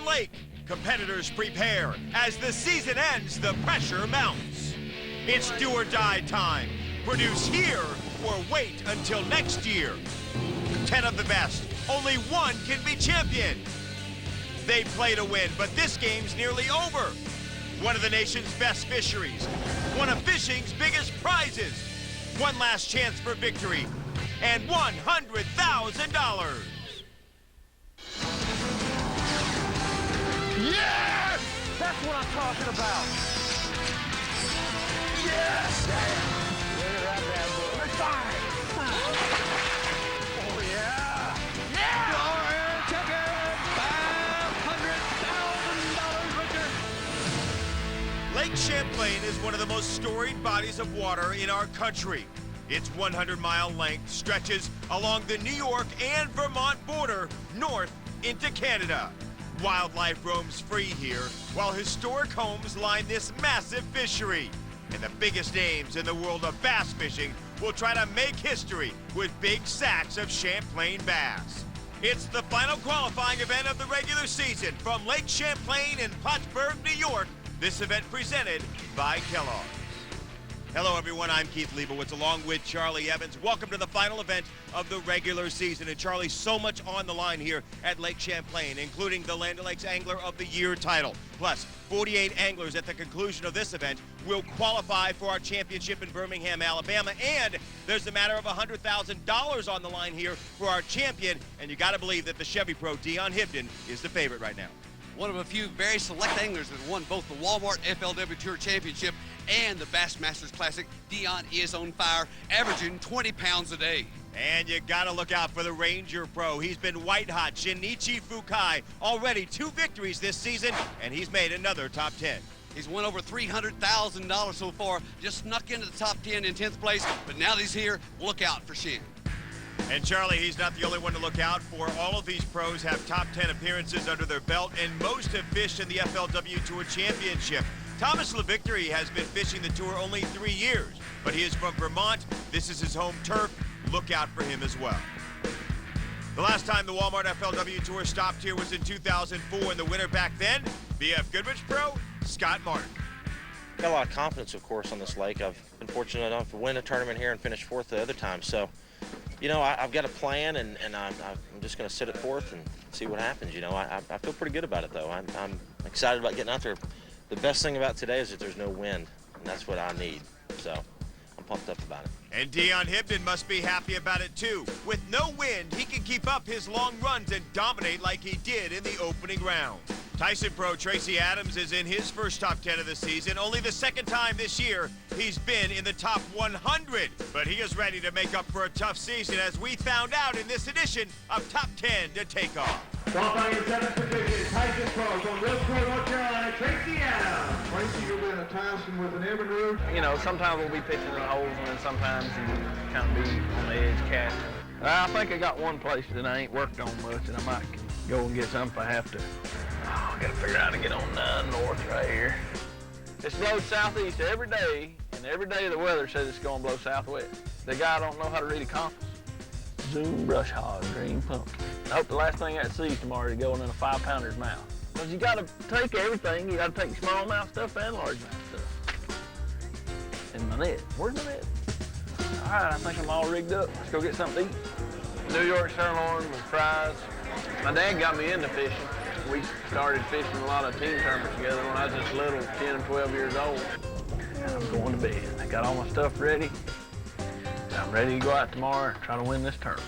One Lake. Competitors prepare. As the season ends, the pressure mounts. It's do or die time. Produce here or wait until next year. 10 of the best. Only one can be champion. They play to win, but this game's nearly over. One of the nation's best fisheries. One of fishing's biggest prizes. One last chance for victory. And $100,000. Yes! That's what I'm talking about. Yes! Look at that bad boy. Oh, yeah! Yeah! Glory chicken! $500,000 Lake Champlain is one of the most storied bodies of water in our country. Its 100-mile length stretches along the New York and Vermont border north into Canada. Wildlife roams free here, while historic homes line this massive fishery. And the biggest names in the world of bass fishing will try to make history with big sacks of Champlain bass. It's the final qualifying event of the regular season from Lake Champlain in Plattsburgh, New York. This event presented by Kellogg's. Hello, everyone. I'm Keith Leibowitz along with Charlie Evans. Welcome to the final event of the regular season. And Charlie, so much on the line here at Lake Champlain, including the Land O'Lakes Angler of the Year title. Plus, 48 anglers at the conclusion of this event will qualify for our championship in Birmingham, Alabama. And there's a matter of $100,000 on the line here for our champion. And you got to believe that the Chevy Pro, Dion Hibden, is the favorite right now. One of a few very select anglers that won both the Walmart FLW Tour Championship and the Bassmasters Classic. Dion is on fire, averaging 20 pounds a day. And you gotta look out for the Ranger Pro. He's been white hot. Shinichi Fukai, already 2 victories this season, and he's made another top 10. He's won over $300,000 so far, just snuck into the top 10 in 10th place, but now that he's here, look out for Shin. And Charlie, he's not the only one to look out for. All of these pros have top 10 appearances under their belt, and most have fished in the FLW Tour Championship. Thomas LaVictory has been fishing the tour only 3 years, but he is from Vermont. This is his home turf. Look out for him as well. The last time the Walmart FLW Tour stopped here was in 2004, and the winner back then, BF Goodrich Pro, Scott Martin. Got a lot of confidence, of course, on this lake. I've been fortunate enough to win a tournament here and finish 4th the other time. So, you know, I've got a plan, and I'm just going to sit it forth and see what happens. You know, I feel pretty good about it, though. I'm excited about getting out there. The best thing about today is that there's no wind, and that's what I need. So I'm pumped up about it. And Dion Hibden must be happy about it, too. With no wind, he can keep up his long runs and dominate like he did in the opening round. Tyson Pro Tracy Adams is in his first top 10 of the season, only the second time this year he's been in the top 100. But he is ready to make up for a tough season, as we found out in this edition of Top 10 to Take Off. Qualifying in 7th position, Tyson Pro from Roseville, North Carolina, Tracy Adams. Tracy, you've been a Tyson with an every route. You know, sometimes we'll be pitching the holes, and then sometimes you kind of be on the edge casting. I think I got one place that I ain't worked on much, and I might go and get some if I have to. I gotta figure out how to get on 9 north right here. It's blows southeast every day, and every day the weather says it's gonna blow southwest. The guy don't know how to read a compass. Zoom brush hog, green pumpkin. I hope the last thing I see tomorrow is going in a 5-pounder's mouth. Because you gotta take everything. You gotta take smallmouth stuff and largemouth stuff. And my net. Where's my net? All right, I think I'm all rigged up. Let's go get something to eat. New York sirloin with fries. My dad got me into fishing. We started fishing a lot of team tournaments together when I was just little, 10 and 12 years old. And I'm going to bed. I got all my stuff ready. I'm ready to go out tomorrow and try to win this tournament.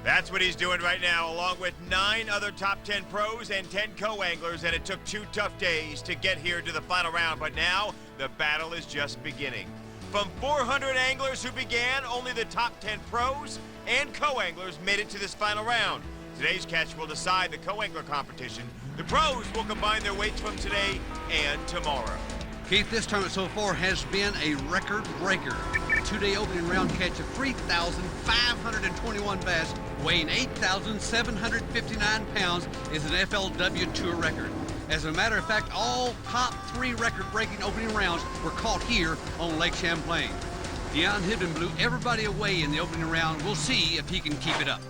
That's what he's doing right now, along with 9 other top 10 pros and 10 co-anglers, and it took 2 tough days to get here to the final round, but now the battle is just beginning. From 400 anglers who began, only the top 10 pros and co-anglers made it to this final round. Today's catch will decide the co-angler competition. The pros will combine their weights from today and tomorrow. Keith, this tournament so far has been a record breaker. 2-day opening round catch of 3,521 bass, weighing 8,759 pounds, is an FLW Tour record. As a matter of fact, all top 3 record-breaking opening rounds were caught here on Lake Champlain. Dion Hibden blew everybody away in the opening round. We'll see if he can keep it up.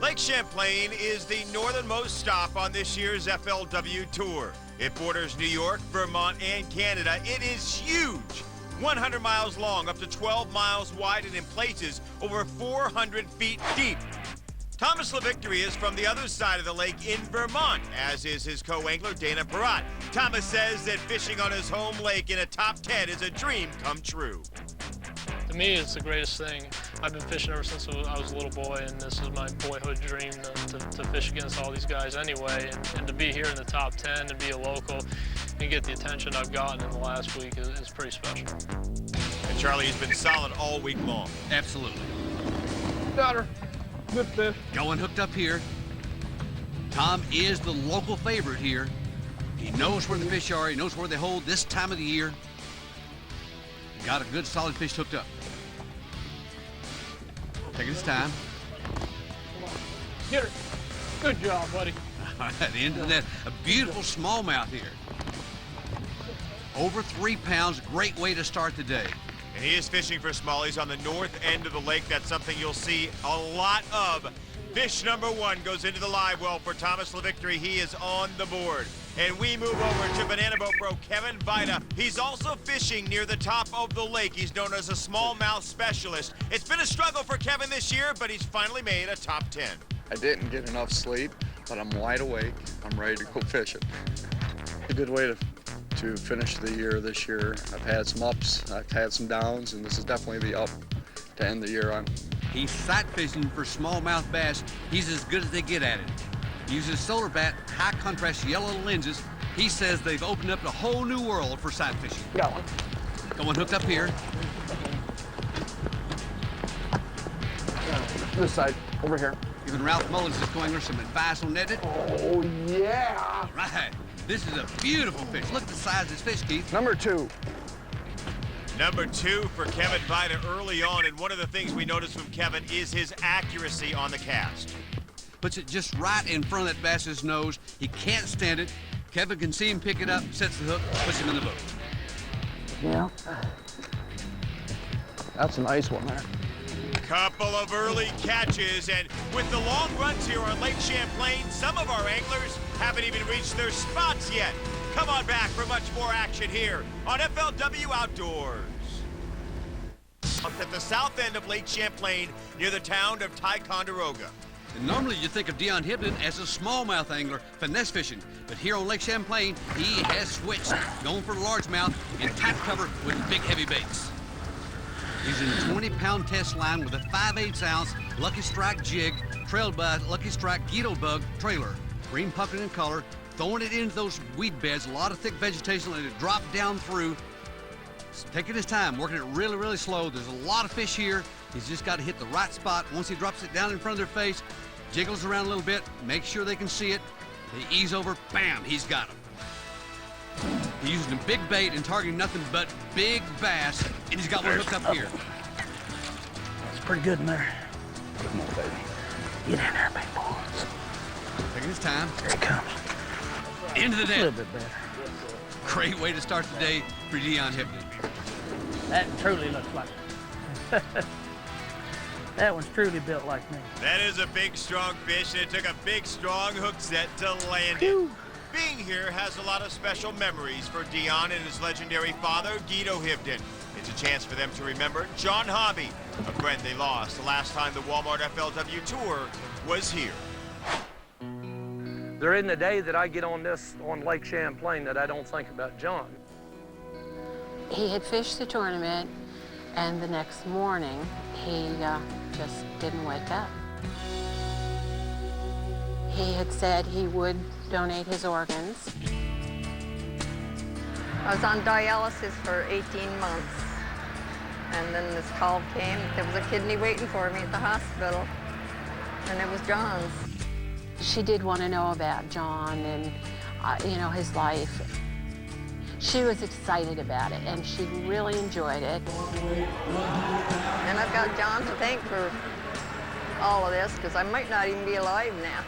Lake Champlain is the northernmost stop on this year's FLW Tour. It borders New York, Vermont, and Canada. It is huge, 100 miles long, up to 12 miles wide, and in places over 400 feet deep. Thomas LaVictory is from the other side of the lake in Vermont, as is his co-angler Dana Perrott. Thomas says that fishing on his home lake in a top 10 is a dream come true. To me, it's the greatest thing. I've been fishing ever since I was a little boy, and this is my boyhood dream to fish against all these guys anyway. And to be here in the top 10 and be a local and get the attention I've gotten in the last week is pretty special. And Charlie has been solid all week long. Absolutely. Got her. Good fish. Going hooked up here. Tom is the local favorite here. He knows where the fish are. He knows where they hold this time of the year. Got a good solid fish hooked up. Taking his time. Get her. Good job, buddy. All right, into that. A beautiful smallmouth here. Over 3 pounds. Great way to start the day. And he is fishing for smallies on the north end of the lake. That's something you'll see a lot of. Fish number 1 goes into the live well for Thomas LaVictory. He is on the board. And we move over to Banana Boat Pro Kevin Vida. He's also fishing near the top of the lake. He's known as a smallmouth specialist. It's been a struggle for Kevin this year, but he's finally made a top 10. I didn't get enough sleep, but I'm wide awake. I'm ready to go fishing. A good way to finish the year this year. I've had some ups, I've had some downs, and this is definitely the up to end the year on. He's sight fishing for smallmouth bass. He's as good as they get at it. He uses solar bat, high contrast yellow lenses. He says they've opened up a whole new world for sight fishing. Got one. Going hooked up here. This side. Over here. Giving Ralph Mullins, his co-angler, some advice on netting. Oh, yeah. All right. This is a beautiful fish. Look at the size of this fish, Keith. Number 2. Number 2 for Kevin Vida early on, and one of the things we noticed from Kevin is his accuracy on the cast. Puts it just right in front of that bass's nose. He can't stand it. Kevin can see him pick it up, sets the hook, puts him in the boat. Yeah. That's a nice one there. Couple of early catches, and with the long runs here on Lake Champlain, some of our anglers haven't even reached their spots yet. Come on back for much more action here on FLW Outdoors. At the south end of Lake Champlain, near the town of Ticonderoga. And normally you think of Dion Hibden as a smallmouth angler, finesse fishing. But here on Lake Champlain, he has switched, going for largemouth in tight cover with big heavy baits. Using a 20-pound test line with a 5/8 ounce Lucky Strike jig, trailed by Lucky Strike Guido Bug trailer, green pumpkin in color, throwing it into those weed beds, a lot of thick vegetation, letting it drop down through. Taking his time, working it really, really slow. There's a lot of fish here. He's just got to hit the right spot. Once he drops it down in front of their face, jiggles around a little bit, make sure they can see it. They ease over, bam, he's got him. He's using a big bait and targeting nothing but big bass, and he's got one hooked up here. That's pretty good in there. Come on, baby. Get in there, big boy. Taking his time. Here he comes. Into the A little net. bit better. Great way to start the day for Dion Hibden. That truly looks like that one's truly built like me. That is a big, strong fish, and it took a big, strong hook set to land it. Being here has a lot of special memories for Dion and his legendary father, Guido Hibden. It's a chance for them to remember John Hobby, a friend they lost the last time the Walmart FLW Tour was here. There isn't a day that I get on Lake Champlain that I don't think about John. He had fished the tournament, and the next morning, he just didn't wake up. He had said he would donate his organs. I was on dialysis for 18 months, and then this call came. There was a kidney waiting for me at the hospital, and it was John's. She did want to know about John and, you know, his life. She was excited about it, and she really enjoyed it. And I've got John to thank for all of this, because I might not even be alive now.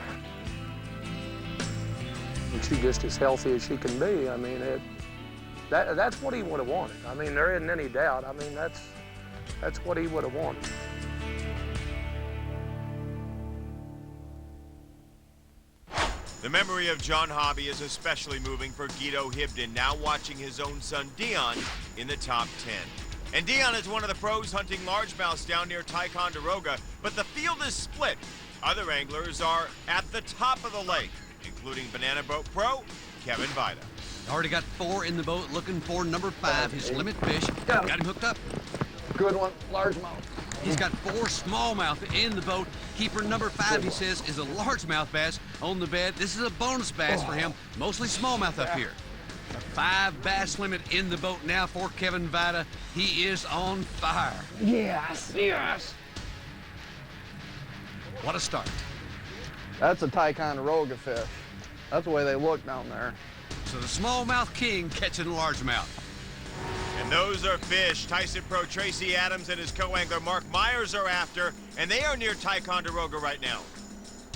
And she's just as healthy as she can be. I mean, that's what he would have wanted. I mean, there isn't any doubt. I mean, that's what he would have wanted. The memory of John Hobby is especially moving for Guido Hibden, now watching his own son Dion in the top 10. And Dion is one of the pros hunting largemouths down near Ticonderoga, but the field is split. Other anglers are at the top of the lake, including Banana Boat Pro Kevin Vida. Already got 4 in the boat looking for number 5, his limit fish. Got him hooked up. Good one, largemouth. He's got 4 smallmouth in the boat. Keeper number 5, he says, is a largemouth bass on the bed. This is a bonus bass for him, mostly smallmouth up here. A 5 bass limit in the boat now for Kevin Vida. He is on fire. Yes, yes. What a start. That's a Ticonderoga fish. That's the way they look down there. So the smallmouth king catching largemouth. And those are fish Tyson Pro Tracy Adams and his co-angler Mark Myers are after, and they are near Ticonderoga right now.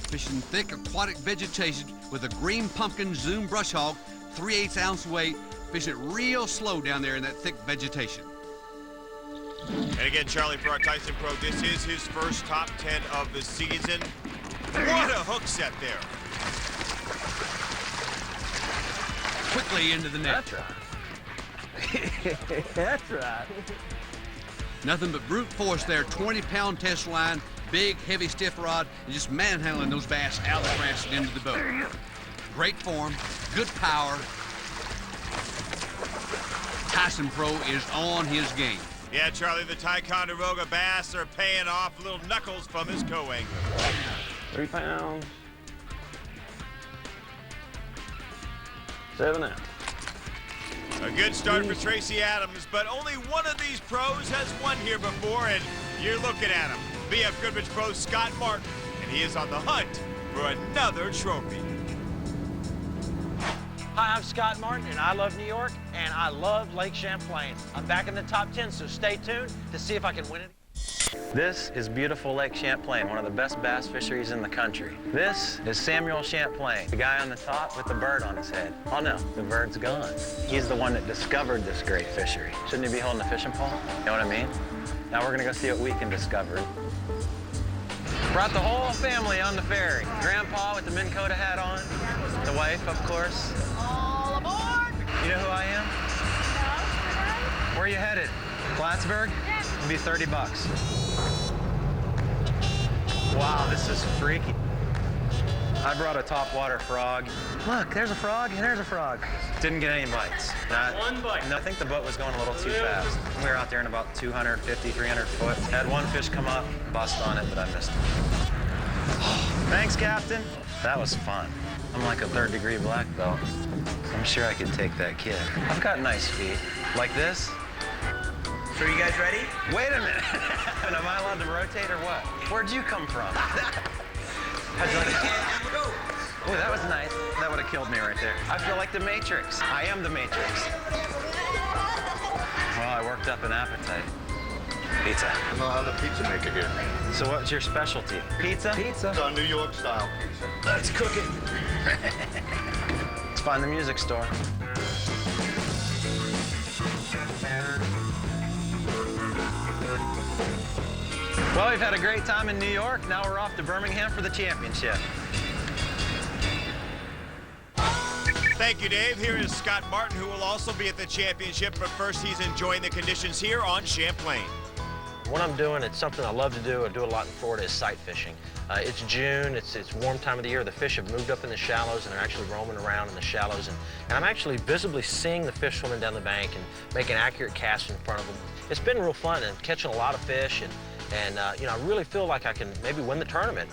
Fishing thick aquatic vegetation with a green pumpkin zoom brush hog, 3/8 ounce weight, fishing real slow down there in that thick vegetation. And again, Charlie, for our Tyson Pro, this is his first top 10 of the season. What a hook set there. Quickly into the net. That's right. That's right. Nothing but brute force there, 20-pound test line, big, heavy, stiff rod, and just manhandling those bass out of the branch and into the boat. Great form, good power. Tyson Pro is on his game. Yeah, Charlie, the Ticonderoga bass are paying off. Little knuckles from his co-angler. 3 pounds. 7 ounce. A good start for Tracy Adams, but only one of these pros has won here before, and you're looking at him. BF Goodrich Pro Scott Martin, and he is on the hunt for another trophy. Hi, I'm Scott Martin, and I love New York, and I love Lake Champlain. I'm back in the top 10, so stay tuned to see if I can win it. This is beautiful Lake Champlain, one of the best bass fisheries in the country. This is Samuel Champlain, the guy on the top with the bird on his head. Oh no, the bird's gone. He's the one that discovered this great fishery. Shouldn't he be holding a fishing pole? You know what I mean? Now we're gonna go see what we can discover. Brought the whole family on the ferry. Grandpa with the Minn Kota hat on, the wife, of course. All aboard! You know who I am? No. Where are you headed? Plattsburgh? Yeah. It'll be $30. Wow, this is freaky. I brought a topwater frog. Look, there's a frog and there's a frog. Didn't get any bites. One bite. No, I think the boat was going a little too fast. We were out there in about 250, 300 foot. Had one fish come up, bust on it, but I missed it. Thanks, Captain. That was fun. I'm like a 3rd degree black belt. I'm sure I could take that kid. I've got nice feet. Like this. So are you guys ready? Wait a minute. Am I allowed to rotate or what? Where'd you come from? How'd you like that? Oh, that was nice. That would have killed me right there. I feel like the Matrix. I am the Matrix. Well, I worked up an appetite. Pizza. I know how to pizza maker here. So what's your specialty? Pizza? Pizza. It's our New York style pizza. Let's cook it. Let's find the music store. Well, we've had a great time in New York. Now we're off to Birmingham for the championship. Thank you, Dave. Here is Scott Martin, who will also be at the championship, but first he's enjoying the conditions here on Champlain. What I'm doing, it's something I love to do. I do a lot in Florida, is sight fishing. It's June, it's warm time of the year. The fish have moved up in the shallows and they're actually roaming around in the shallows. And I'm actually visibly seeing the fish swimming down the bank and making accurate casts in front of them. It's been real fun and catching a lot of fish. And you know, I really feel like I can maybe win the tournament.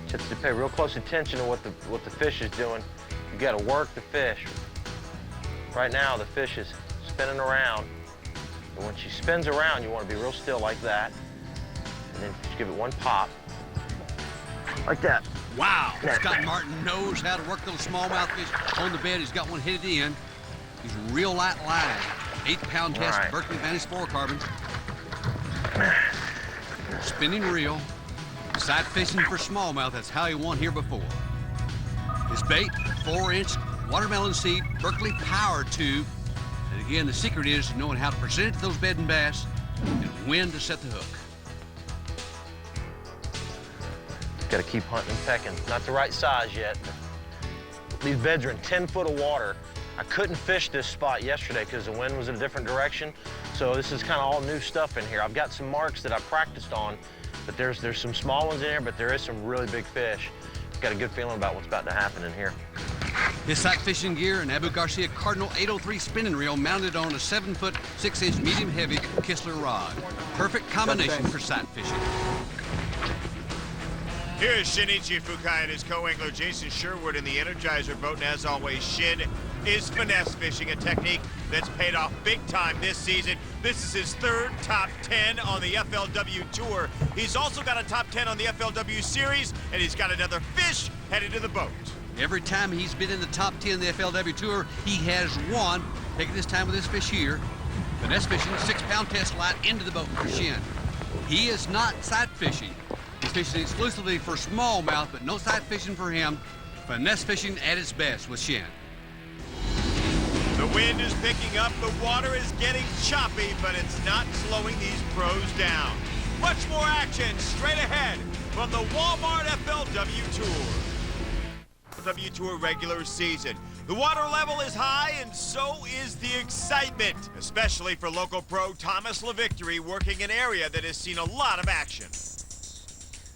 Just to pay real close attention to what the fish is doing. You got to work the fish. Right now, the fish is spinning around. And when she spins around, you want to be real still like that. And then just give it one pop. Like that. Wow, Scott Martin knows how to work those smallmouth fish on the bed. He's got one headed in. He's real light line. 8-pound test, right. Berkeley Vantage fluorocarbons. Spinning reel. Sight fishing for smallmouth, that's how he won here before. His bait, 4-inch watermelon seed, Berkeley power tube. And again, the secret is knowing how to present it to those bedding bass and when to set the hook. got to keep hunting and pecking. Not the right size yet. These beds are in 10 foot of water. I couldn't fish this spot yesterday because the wind was in a different direction. So this is kind of all new stuff in here. I've got some marks that I practiced on, but there's some small ones in here, but there is some really big fish. Got a good feeling about what's about to happen in here. His sight fishing gear and Abu Garcia Cardinal 803 spinning reel mounted on a 7-foot 6-inch medium heavy Kistler rod. Perfect combination for sight fishing. Here's Shinichi Fukai and his co-angler Jason Sherwood in the Energizer boat, and as always, Shin is finesse fishing, a technique that's paid off big time this season. This is his third top 10 on the FLW Tour. He's also got a top 10 on the FLW Series, and he's got another fish headed to the boat. Every time he's been in the top 10 of the FLW Tour, he has won. Taking his time with this fish here. Finesse fishing, 6-pound test line into the boat for Shin. He is not sight fishing. He's fishing exclusively for smallmouth, but no sight fishing for him. Finesse fishing at its best with Shin. The wind is picking up, the water is getting choppy, but it's not slowing these pros down. Much more action straight ahead from the Walmart FLW Tour. FLW Tour regular season. The water level is high, and so is the excitement, especially for local pro Thomas LaVictory working an area that has seen a lot of action.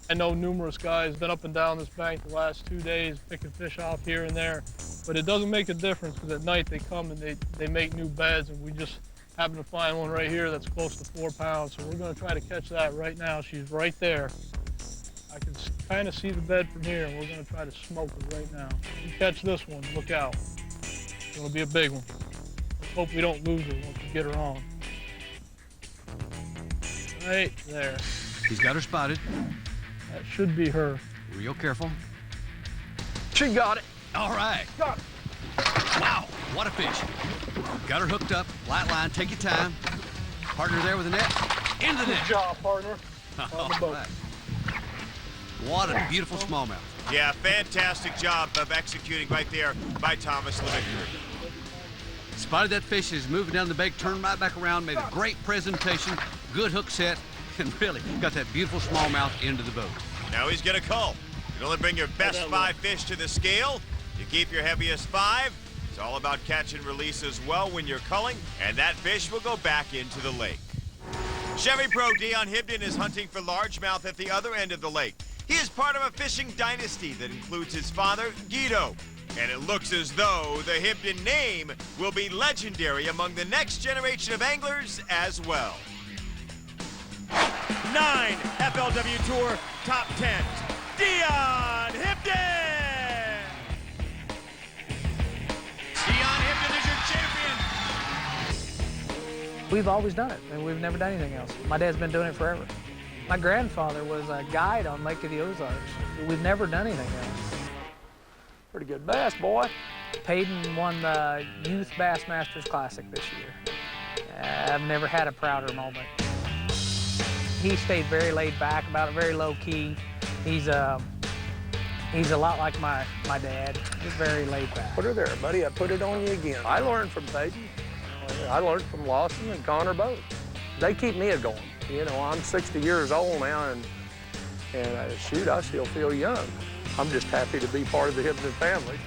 I know numerous guys been up and down this bank the last 2 days picking fish off here and there, but it doesn't make a difference because at night they come and they make new beds, and we just happen to find one right here that's close to 4 pounds, so we're going to try to catch that right now. She's right there. I can kind of see the bed from here, and we're going to try to smoke it right now. If you catch this one, look out. It's going to be a big one. Let's hope we don't lose her once we get her on. Right there. He's got her spotted. That should be her. Real careful. She got it. All right. Got it. Wow, what a fish. Got her hooked up, light line, take your time. Partner there with the net, into the net. Good job, partner. All right. What a beautiful smallmouth. Yeah, fantastic job of executing right there by Thomas LaVictory. Spotted that fish, is moving down the bank, turned right back around, made a great presentation, good hook set, and really got that beautiful smallmouth into the boat. Now he's gonna cull. You can only bring your best 5 fish to the scale. You keep your heaviest 5. It's all about catch and release as well when you're culling, and that fish will go back into the lake. Chevy Pro Dion Hibden is hunting for largemouth at the other end of the lake. He is part of a fishing dynasty that includes his father, Guido. And it looks as though the Hibden name will be legendary among the next generation of anglers as well. 9 FLW Tour top 10s. Dion Hibden! Dion Hibden is your champion. We've always done it, and we've never done anything else. My dad's been doing it forever. My grandfather was a guide on Lake of the Ozarks. We've never done anything else. Pretty good bass, boy. Payton won the Youth Bassmasters Classic this year. I've never had a prouder moment. He stayed very laid back about it, very low key. He's a lot like my dad. He's very laid back. Put her there, buddy. I put it on you again. I learned from Peyton. I learned from Lawson and Connor both. They keep me going. You know, I'm 60 years old now, and shoot, I still feel young. I'm just happy to be part of the Hibden family.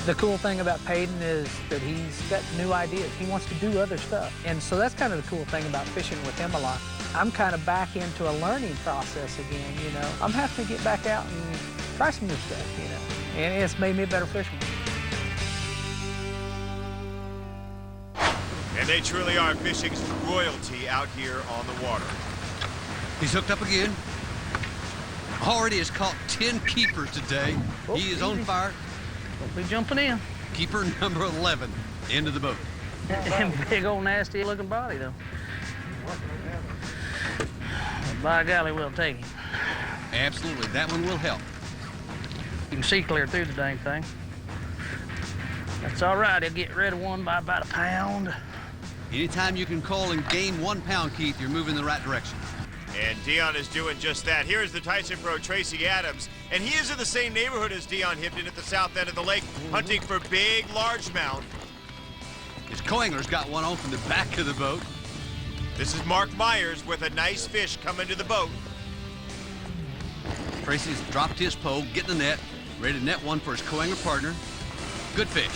The cool thing about Peyton is that he's got new ideas. He wants to do other stuff. And so that's kind of the cool thing about fishing with him a lot. I'm kind of back into a learning process again, you know. I'm having to get back out and try some new stuff, you know. And it's made me a better fisherman. And they truly are fishing's royalty out here on the water. He's hooked up again. Already has caught 10 keepers today. He is on fire. Don't be jumping in. Keeper number 11 into the boat. Big old nasty looking body though. By golly, we'll take him. Absolutely, that one will help. You can see clear through the dang thing. That's all right, he'll get rid of one by about a pound. Anytime you can call and gain 1 pound, Keith, you're moving in the right direction. And Dion is doing just that. Here's the Tyson Pro, Tracy Adams, and he is in the same neighborhood as Dion Hibden at the south end of the lake, hunting for big largemouth. His co-angler's got one on from the back of the boat. This is Mark Myers with a nice fish coming to the boat. Tracy's dropped his pole, getting the net, ready to net one for his co-angler partner. Good fish.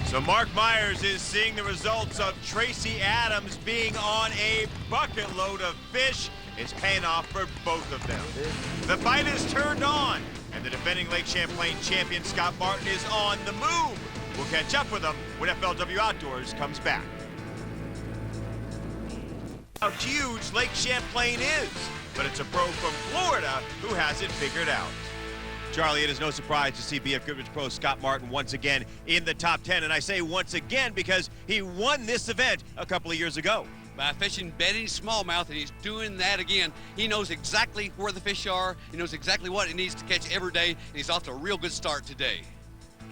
So Mark Myers is seeing the results of Tracy Adams being on a bucket load of fish. It's paying off for both of them. The fight is turned on, and the defending Lake Champlain champion Scott Martin is on the move. We'll catch up with him when FLW Outdoors comes back. How huge Lake Champlain is, but it's a pro from Florida who has it figured out. Charlie, it is no surprise to see BF Goodrich Pro Scott Martin once again in the top 10, and I say once again because he won this event a couple of years ago. By fishing bedding smallmouth, and he's doing that again. He knows exactly where the fish are. He knows exactly what he needs to catch every day, and he's off to a real good start today.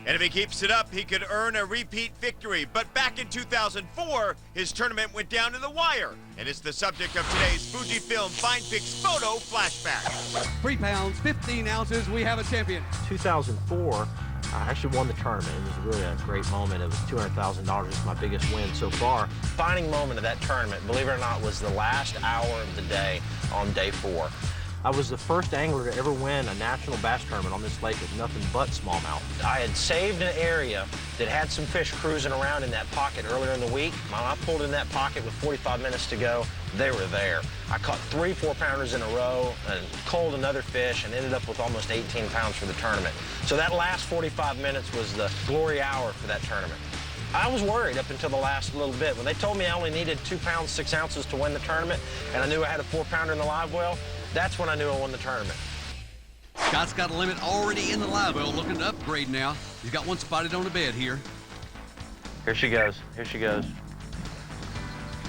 And if he keeps it up, he could earn a repeat victory. But back in 2004, his tournament went down to the wire. And it's the subject of today's Fujifilm Fine Fix Photo Flashback. 3 pounds, 15 ounces, we have a champion. 2004, I actually won the tournament. It was really a great moment. It was $200,000. It was my biggest win so far. Defining moment of that tournament, believe it or not, was the last hour of the day on day 4. I was the first angler to ever win a national bass tournament on this lake with nothing but smallmouth. I had saved an area that had some fish cruising around in that pocket earlier in the week. When I pulled in that pocket with 45 minutes to go, they were there. I caught 3 4-pounders in a row and culled another fish and ended up with almost 18 pounds for the tournament. So that last 45 minutes was the glory hour for that tournament. I was worried up until the last little bit. When they told me I only needed 2 pounds, 6 ounces to win the tournament, and I knew I had a 4-pounder in the live well, that's when I knew I won the tournament. Scott's got a limit already in the live well, looking to upgrade now. He's got one spotted on the bed here. Here she goes. Here she goes.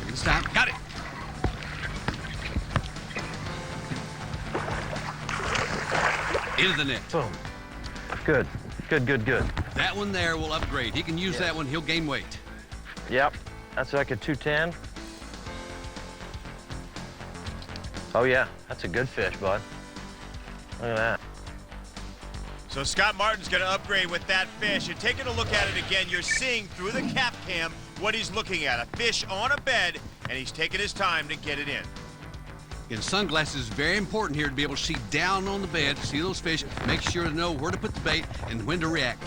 This time, got it. Into the net. Boom. Good. Good, good, good. That one there will upgrade. He can use that one. He'll gain weight. Yep. That's like a 210. Oh, yeah. That's a good fish, bud. Look at that. So Scott Martin's going to upgrade with that fish. And taking a look at it again, you're seeing through the cap cam what he's looking at. A fish on a bed, and he's taking his time to get it in. And sunglasses is very important here to be able to see down on the bed, see those fish, make sure to know where to put the bait and when to react.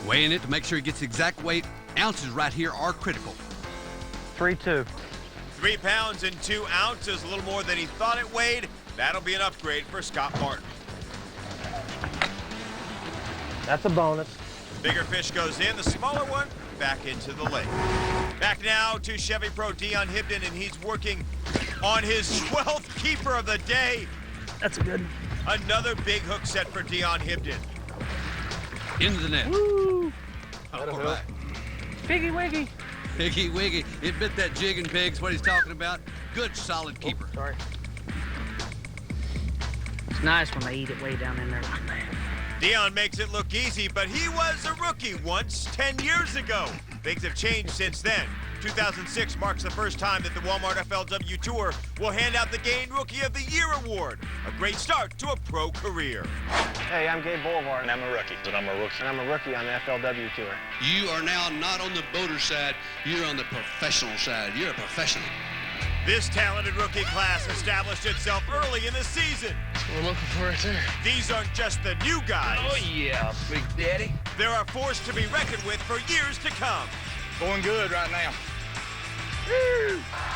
Weighing it to make sure he gets the exact weight. Ounces right here are critical. 3-2. 3 pounds and 2 ounces, a little more than he thought it weighed. That'll be an upgrade for Scott Martin. That's a bonus. The bigger fish goes in, the smaller one back into the lake. Back now to Chevy Pro Dion Hibden, and he's working on his 12th keeper of the day. That's a good. Another big hook set for Dion Hibden. Into the net. Woo! All right. Piggy wiggy. Piggy wiggy. It bit that jig and pig's what he's talking about. Good, solid keeper. Oh, sorry. It's nice when they eat it way down in there like that. Dion makes it look easy, but he was a rookie once 10 years ago. Things have changed since then. 2006 marks the first time that the Walmart FLW Tour will hand out the Gain Rookie of the Year award. A great start to a pro career. Hey, I'm Gabe Boulevard, and I'm a rookie. And I'm a rookie. And I'm a rookie on the FLW Tour. You are now not on the boater side, you're on the professional side. You're a professional. This talented rookie class established itself early in the season. We're looking for it there. These aren't just the new guys. Oh yeah, Big Daddy. There are forced to be reckoned with for years to come. Going good right now.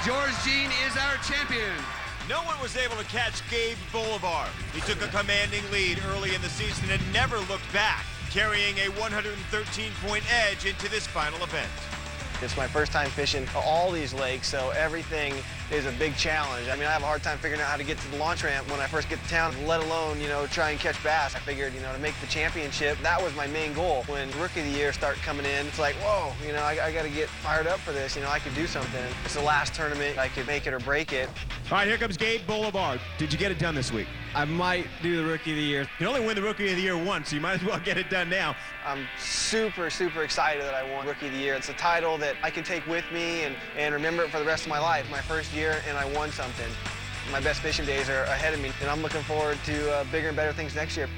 George Jean is our champion. No one was able to catch Gabe Boulevard. He took a commanding lead early in the season and never looked back, carrying a 113-point edge into this final event. It's my first time fishing all these lakes, so everything is a big challenge. I mean, I have a hard time figuring out how to get to the launch ramp when I first get to town, let alone, try and catch bass. I figured, to make the championship, that was my main goal. When Rookie of the Year start coming in, it's like, whoa, I got to get fired up for this. I could do something. It's the last tournament. I could make it or break it. All right, here comes Gabe Boulevard. Did you get it done this week? I might do the Rookie of the Year. You can only win the Rookie of the Year once, so you might as well get it done now. I'm super, super excited that I won Rookie of the Year. It's a title that I can take with me and remember it for the rest of my life. My first year, and I won something. My best fishing days are ahead of me, and I'm looking forward to bigger and better things next year.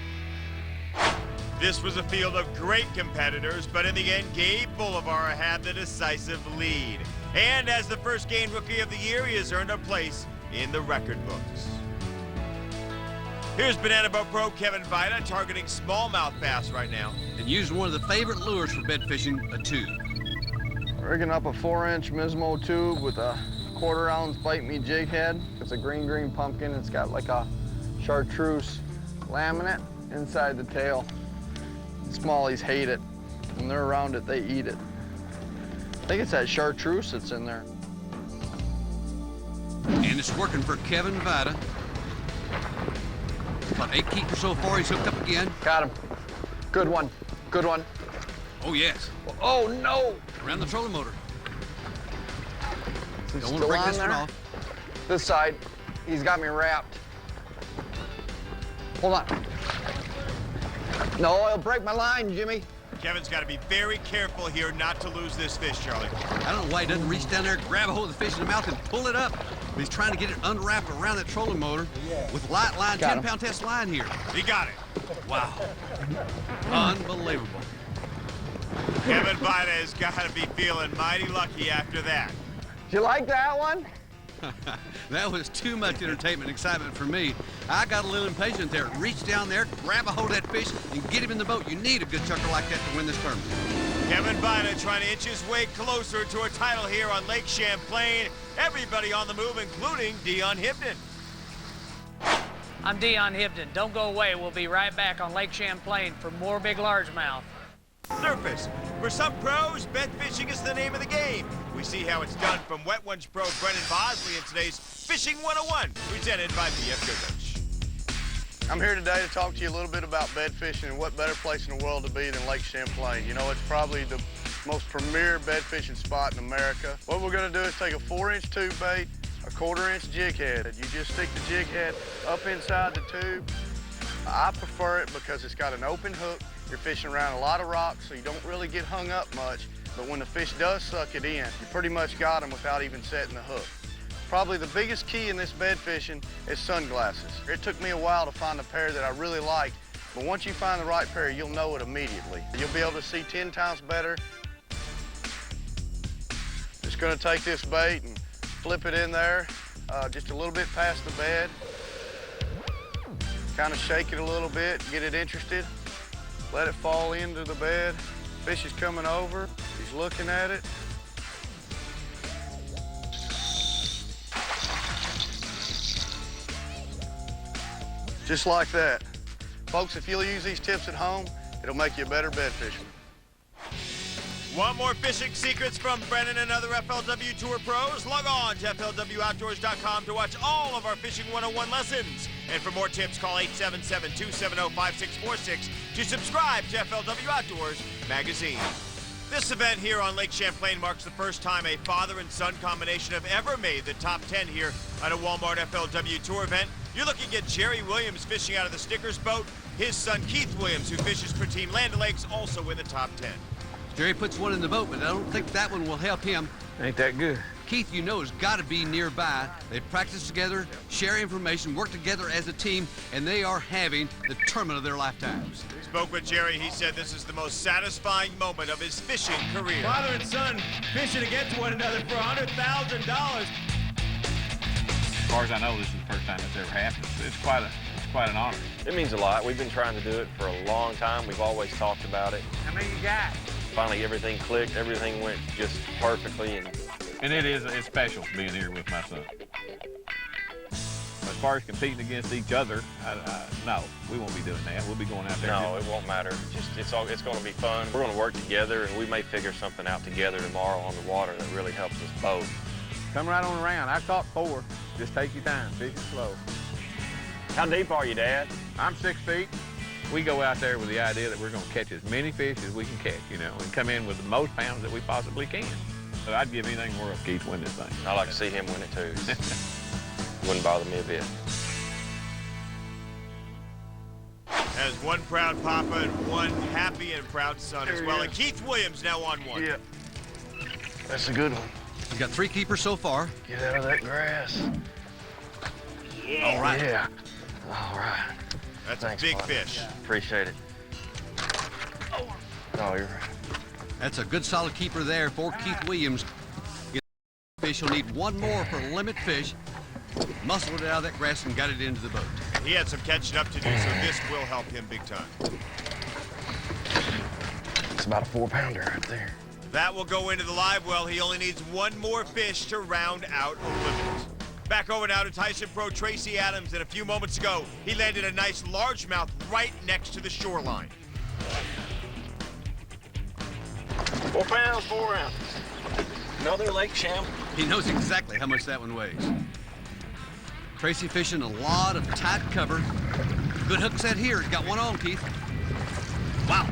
This was a field of great competitors, but in the end, Gabe Boulevard had the decisive lead. And as the first game rookie of the year, he has earned a place in the record books. Here's Banana Boat Pro Kevin Vida targeting smallmouth bass right now. And using one of the favorite lures for bed fishing, a tube. Rigging up a 4-inch Mismo tube with a 1/4 ounce bite me jig head. It's a green pumpkin. It's got like a chartreuse laminate inside the tail. Smallies hate it. When they're around it, they eat it. I think it's that chartreuse that's in there. And it's working for Kevin Vida. About 8 keepers so far. He's hooked up again. Got him. Good one. Good one. Oh, yes. Oh, no. Around the trolling motor. Don't want to break this one off. This side. He's got me wrapped. Hold on. No, he'll break my line, Jimmy. Kevin's got to be very careful here not to lose this fish, Charlie. I don't know why he doesn't reach down there, grab a hold of the fish in the mouth, and pull it up. But he's trying to get it unwrapped around that trolling motor with light line, 10-pound test line here. He got it. Wow. Unbelievable. Kevin Vida has got to be feeling mighty lucky after that. You like that one? That was too much entertainment and excitement for me. I got a little impatient there. Reach down there, grab a hold of that fish, and get him in the boat. You need a good chucker like that to win this tournament. Kevin Vida trying to inch his way closer to a title here on Lake Champlain. Everybody on the move, including Dion Hibden. I'm Dion Hibden. Don't go away. We'll be right back on Lake Champlain for more big largemouth. Surface. For some pros, bed fishing is the name of the game. We see how it's done from Wet Ones pro Brennan Bosley in today's Fishing 101, presented by BF Goodrich. I'm here today to talk to you a little bit about bed fishing and what better place in the world to be than Lake Champlain. You know, it's probably the most premier bed fishing spot in America. What we're going to do is take a 4-inch tube bait, a 1/4-inch jig head. You just stick the jig head up inside the tube. I prefer it because it's got an open hook. You're fishing around a lot of rocks, so you don't really get hung up much. But when the fish does suck it in, you pretty much got them without even setting the hook. Probably the biggest key in this bed fishing is sunglasses. It took me a while to find a pair that I really liked, but once you find the right pair, you'll know it immediately. You'll be able to see 10 times better. Just gonna take this bait and flip it in there, just a little bit past the bed. Kind of shake it a little bit, get it interested. Let it fall into the bed. Fish is coming over. He's looking at it. Just like that. Folks, if you'll use these tips at home, it'll make you a better bed fisherman. Want more fishing secrets from Brennan and other FLW Tour pros? Log on to FLWOutdoors.com to watch all of our Fishing 101 lessons. And for more tips, call 877-270-5646 to subscribe to FLW Outdoors magazine. This event here on Lake Champlain marks the first time a father and son combination have ever made the top 10 here at a Walmart FLW Tour event. You're looking at Jerry Williams fishing out of the Stickers boat. His son Keith Williams, who fishes for Team Land O'Lakes, also in the top 10. Jerry puts one in the boat, but I don't think that one will help him. Ain't that good. Keith, you know, has got to be nearby. They practice together, share information, work together as a team, and they are having the tournament of their lifetimes. Spoke with Jerry. He said this is the most satisfying moment of his fishing career. Father and son fishing against one another for $100,000. As far as I know, this is the first time it's ever happened. So it's quite an honor. It means a lot. We've been trying to do it for a long time. We've always talked about it. How many you got? Finally, everything clicked. Everything went just perfectly. And it's special being here with my son. As far as competing against each other, no, we won't be doing that. We'll be going out there. No, it won't matter. It's going to be fun. We're going to work together, and we may figure something out together tomorrow on the water that really helps us both. Come right on around. I caught 4. Just take your time. Fish it slow. How deep are you, Dad? I'm 6 feet. We go out there with the idea that we're going to catch as many fish as we can catch, you know, and come in with the most pounds that we possibly can. So I'd give anything in the world to Keith win this thing. I'd like to see him win it, too. Wouldn't bother me a bit. As one proud papa and one happy and proud son as well. And Keith Williams now on one. Yeah. That's a good one. We've got 3 keepers so far. Get out of that grass. Yeah. All right. Yeah. All right. That's Thanks, a big Bob. fish. Appreciate it. Oh, you're right. That's a good solid keeper there for Keith Williams. fish. He'll need one more for limit fish. Muscled it out of that grass and got it into the boat. He had some catching up to do, so this will help him big time. It's about a 4-pounder right there. That will go into the live well. He only needs one more fish to round out a limit. Back over now to Tyson Pro Tracy Adams, and a few moments ago, he landed a nice largemouth right next to the shoreline. 4 pounds, 4 ounces. Another Lake Champlain. He knows exactly how much that one weighs. Tracy fishing a lot of tight cover. Good hook set here. He's got one on, Keith. Wow.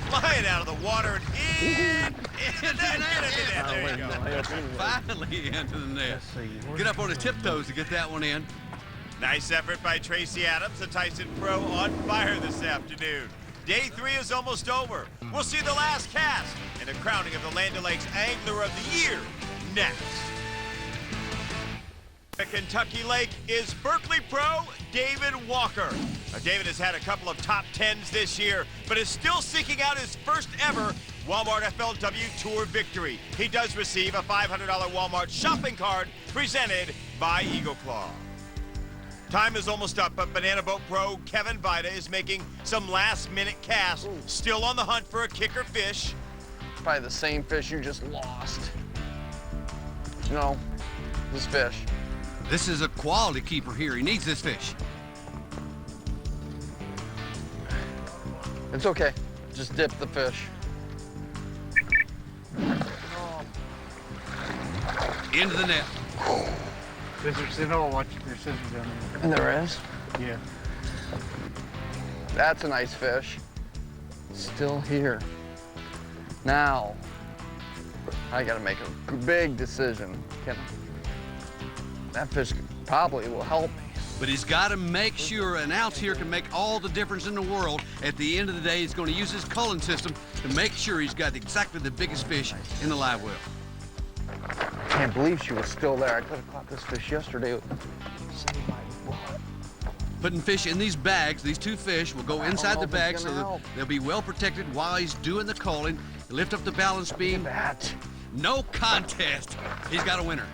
Flying out of the water and into the net. There you go. Finally into the net. Get up on his tiptoes to get that one in. Nice effort by Tracy Adams, the Tyson Pro on fire this afternoon. Day 3 is almost over. We'll see the last cast and a crowning of the Land O'Lakes Angler of the Year next. At Kentucky Lake is Berkeley Pro David Walker. Now, David has had a couple of top 10s this year, but is still seeking out his first ever Walmart FLW Tour victory. He does receive a $500 Walmart shopping card presented by Eagle Claw. Time is almost up, but Banana Boat Pro Kevin Vida is making some last-minute casts, still on the hunt for a kicker fish. Probably the same fish you just lost. No, this fish. This is a quality keeper here. He needs this fish. It's okay. Just dip the fish. Into the net. And there is? Yeah. That's a nice fish. Still here. Now, I gotta make a big decision. That fish probably will help me. But he's got to make sure an ounce here can make all the difference in the world. At the end of the day, he's going to use his culling system to make sure he's got exactly the biggest fish in the live well. I can't believe she was still there. I could have caught this fish yesterday. Putting fish in these bags, these 2 fish will go inside the bag so that they'll be well protected while he's doing the culling. Lift up the balance beam. No contest. He's got a winner.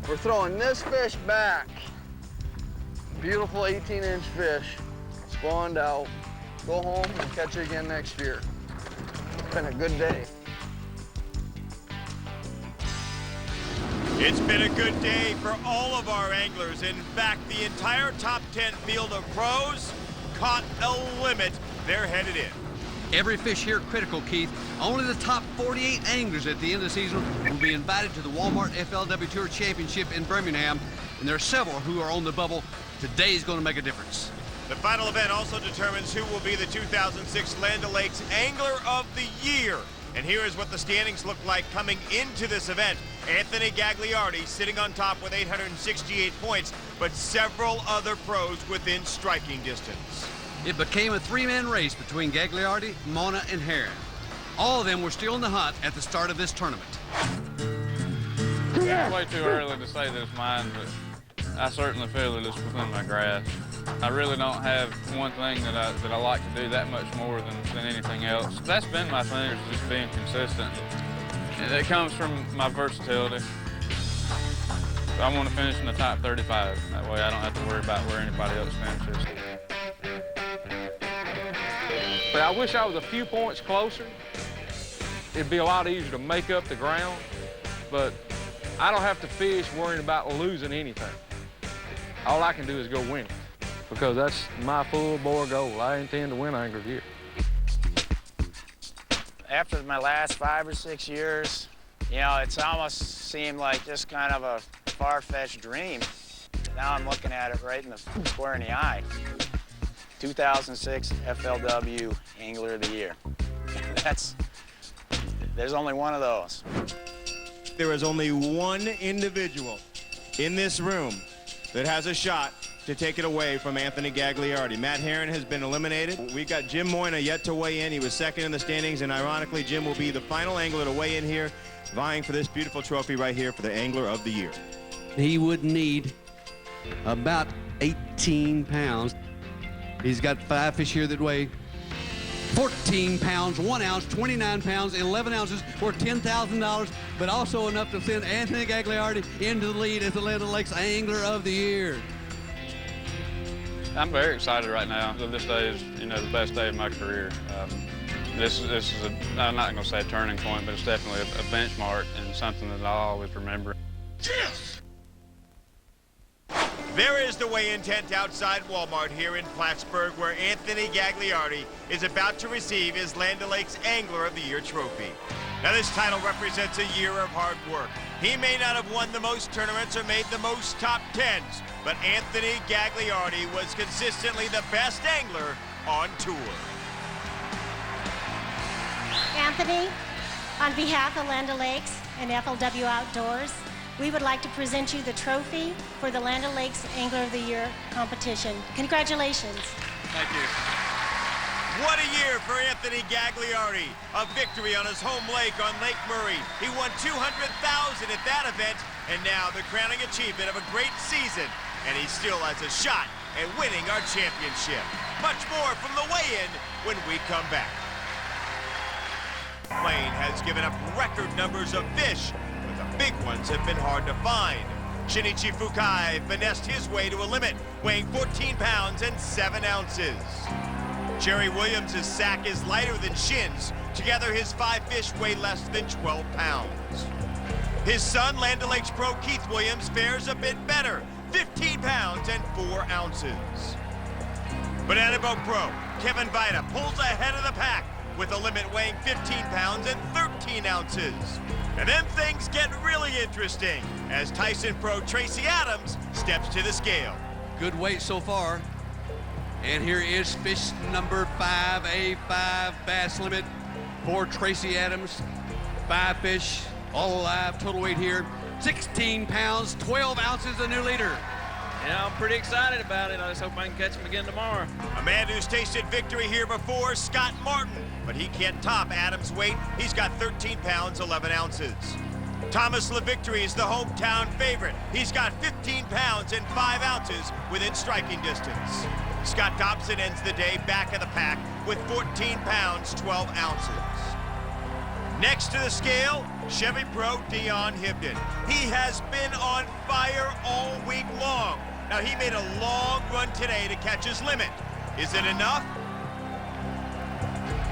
We're throwing this fish back. Beautiful 18-inch fish. Spawned out. Go home and catch it again next year. It's been a good day. It's been a good day for all of our anglers. In fact, the entire top 10 field of pros caught a limit. They're headed in. Every fish here critical, Keith. Only the top 48 anglers at the end of the season will be invited to the Walmart FLW Tour Championship in Birmingham, and there are several who are on the bubble. Today's going to make a difference. The final event also determines who will be the 2006 Land O'Lakes Angler of the Year. And here is what the standings look like coming into this event. Anthony Gagliardi sitting on top with 868 points, but several other pros within striking distance. It became a 3-man race between Gagliardi, Mona, and Heron. All of them were still in the hunt at the start of this tournament. It's way too early to say that it's mine, but I certainly feel that it's within my grasp. I really don't have one thing that I like to do that much more than anything else. That's been my thing, is just being consistent. It comes from my versatility. I want to finish in the top 35. That way I don't have to worry about where anybody else finishes. But I wish I was a few points closer. It'd be a lot easier to make up the ground, but I don't have to fish worrying about losing anything. All I can do is go win, because that's my full bore goal. I intend to win Angler of the Year. After my last 5 or 6 years, you know, it's almost seemed like just kind of a far-fetched dream. Now I'm looking at it right in the square in the eye. 2006 FLW Angler of the Year. There's only one of those. There is only one individual in this room that has a shot to take it away from Anthony Gagliardi. Matt Heron has been eliminated. We've got Jim Moyna yet to weigh in. He was second in the standings, and ironically, Jim will be the final angler to weigh in here, vying for this beautiful trophy right here for the Angler of the Year. He would need about 18 pounds. He's got 5 fish here that weigh 14 pounds, 1 ounce, 29 pounds, 11 ounces worth $10,000, but also enough to send Anthony Gagliardi into the lead as the Land O'Lakes Angler of the Year. I'm very excited right now. This day is, the best day of my career. This is I'm not going to say a turning point, but it's definitely a benchmark and something that I'll always remember. Yes! There is the weigh-in tent outside Walmart here in Plattsburgh, where Anthony Gagliardi is about to receive his Land O'Lakes Angler of the Year trophy. Now, this title represents a year of hard work. He may not have won the most tournaments or made the most top tens, but Anthony Gagliardi was consistently the best angler on tour. Anthony, on behalf of Land O'Lakes and FLW Outdoors, we would like to present you the trophy for the Land O'Lakes Angler of the Year competition. Congratulations. Thank you. What a year for Anthony Gagliardi. A victory on his home lake on Lake Murray. He won $200,000 at that event, and now the crowning achievement of a great season. And he still has a shot at winning our championship. Much more from the weigh-in when we come back. Plane has given up record numbers of fish, but the big ones have been hard to find. Shinichi Fukai finessed his way to a limit, weighing 14 pounds and 7 ounces. Jerry Williams' sack is lighter than Shin's. Together, his 5 fish weigh less than 12 pounds. His son, Land O'Lakes pro Keith Williams, fares a bit better, 15 pounds and 4 ounces. Banana Boat pro Kevin Vita pulls ahead of the pack with a limit weighing 15 pounds and 13 ounces. And then things get really interesting as Tyson pro Tracy Adams steps to the scale. Good weight so far. And here is fish number 5, A5 bass limit for Tracy Adams. 5 fish, all alive, total weight here, 16 pounds, 12 ounces, the new leader. I'm pretty excited about it. I just hope I can catch him again tomorrow. A man who's tasted victory here before, Scott Martin, but he can't top Adams' weight. He's got 13 pounds, 11 ounces. Thomas LaVictory is the hometown favorite. He's got 15 pounds and 5 ounces within striking distance. Scott Dobson ends the day back of the pack with 14 pounds, 12 ounces. Next to the scale, Chevy pro Dion Hibden. He has been on fire all week long. Now, he made a long run today to catch his limit. Is it enough?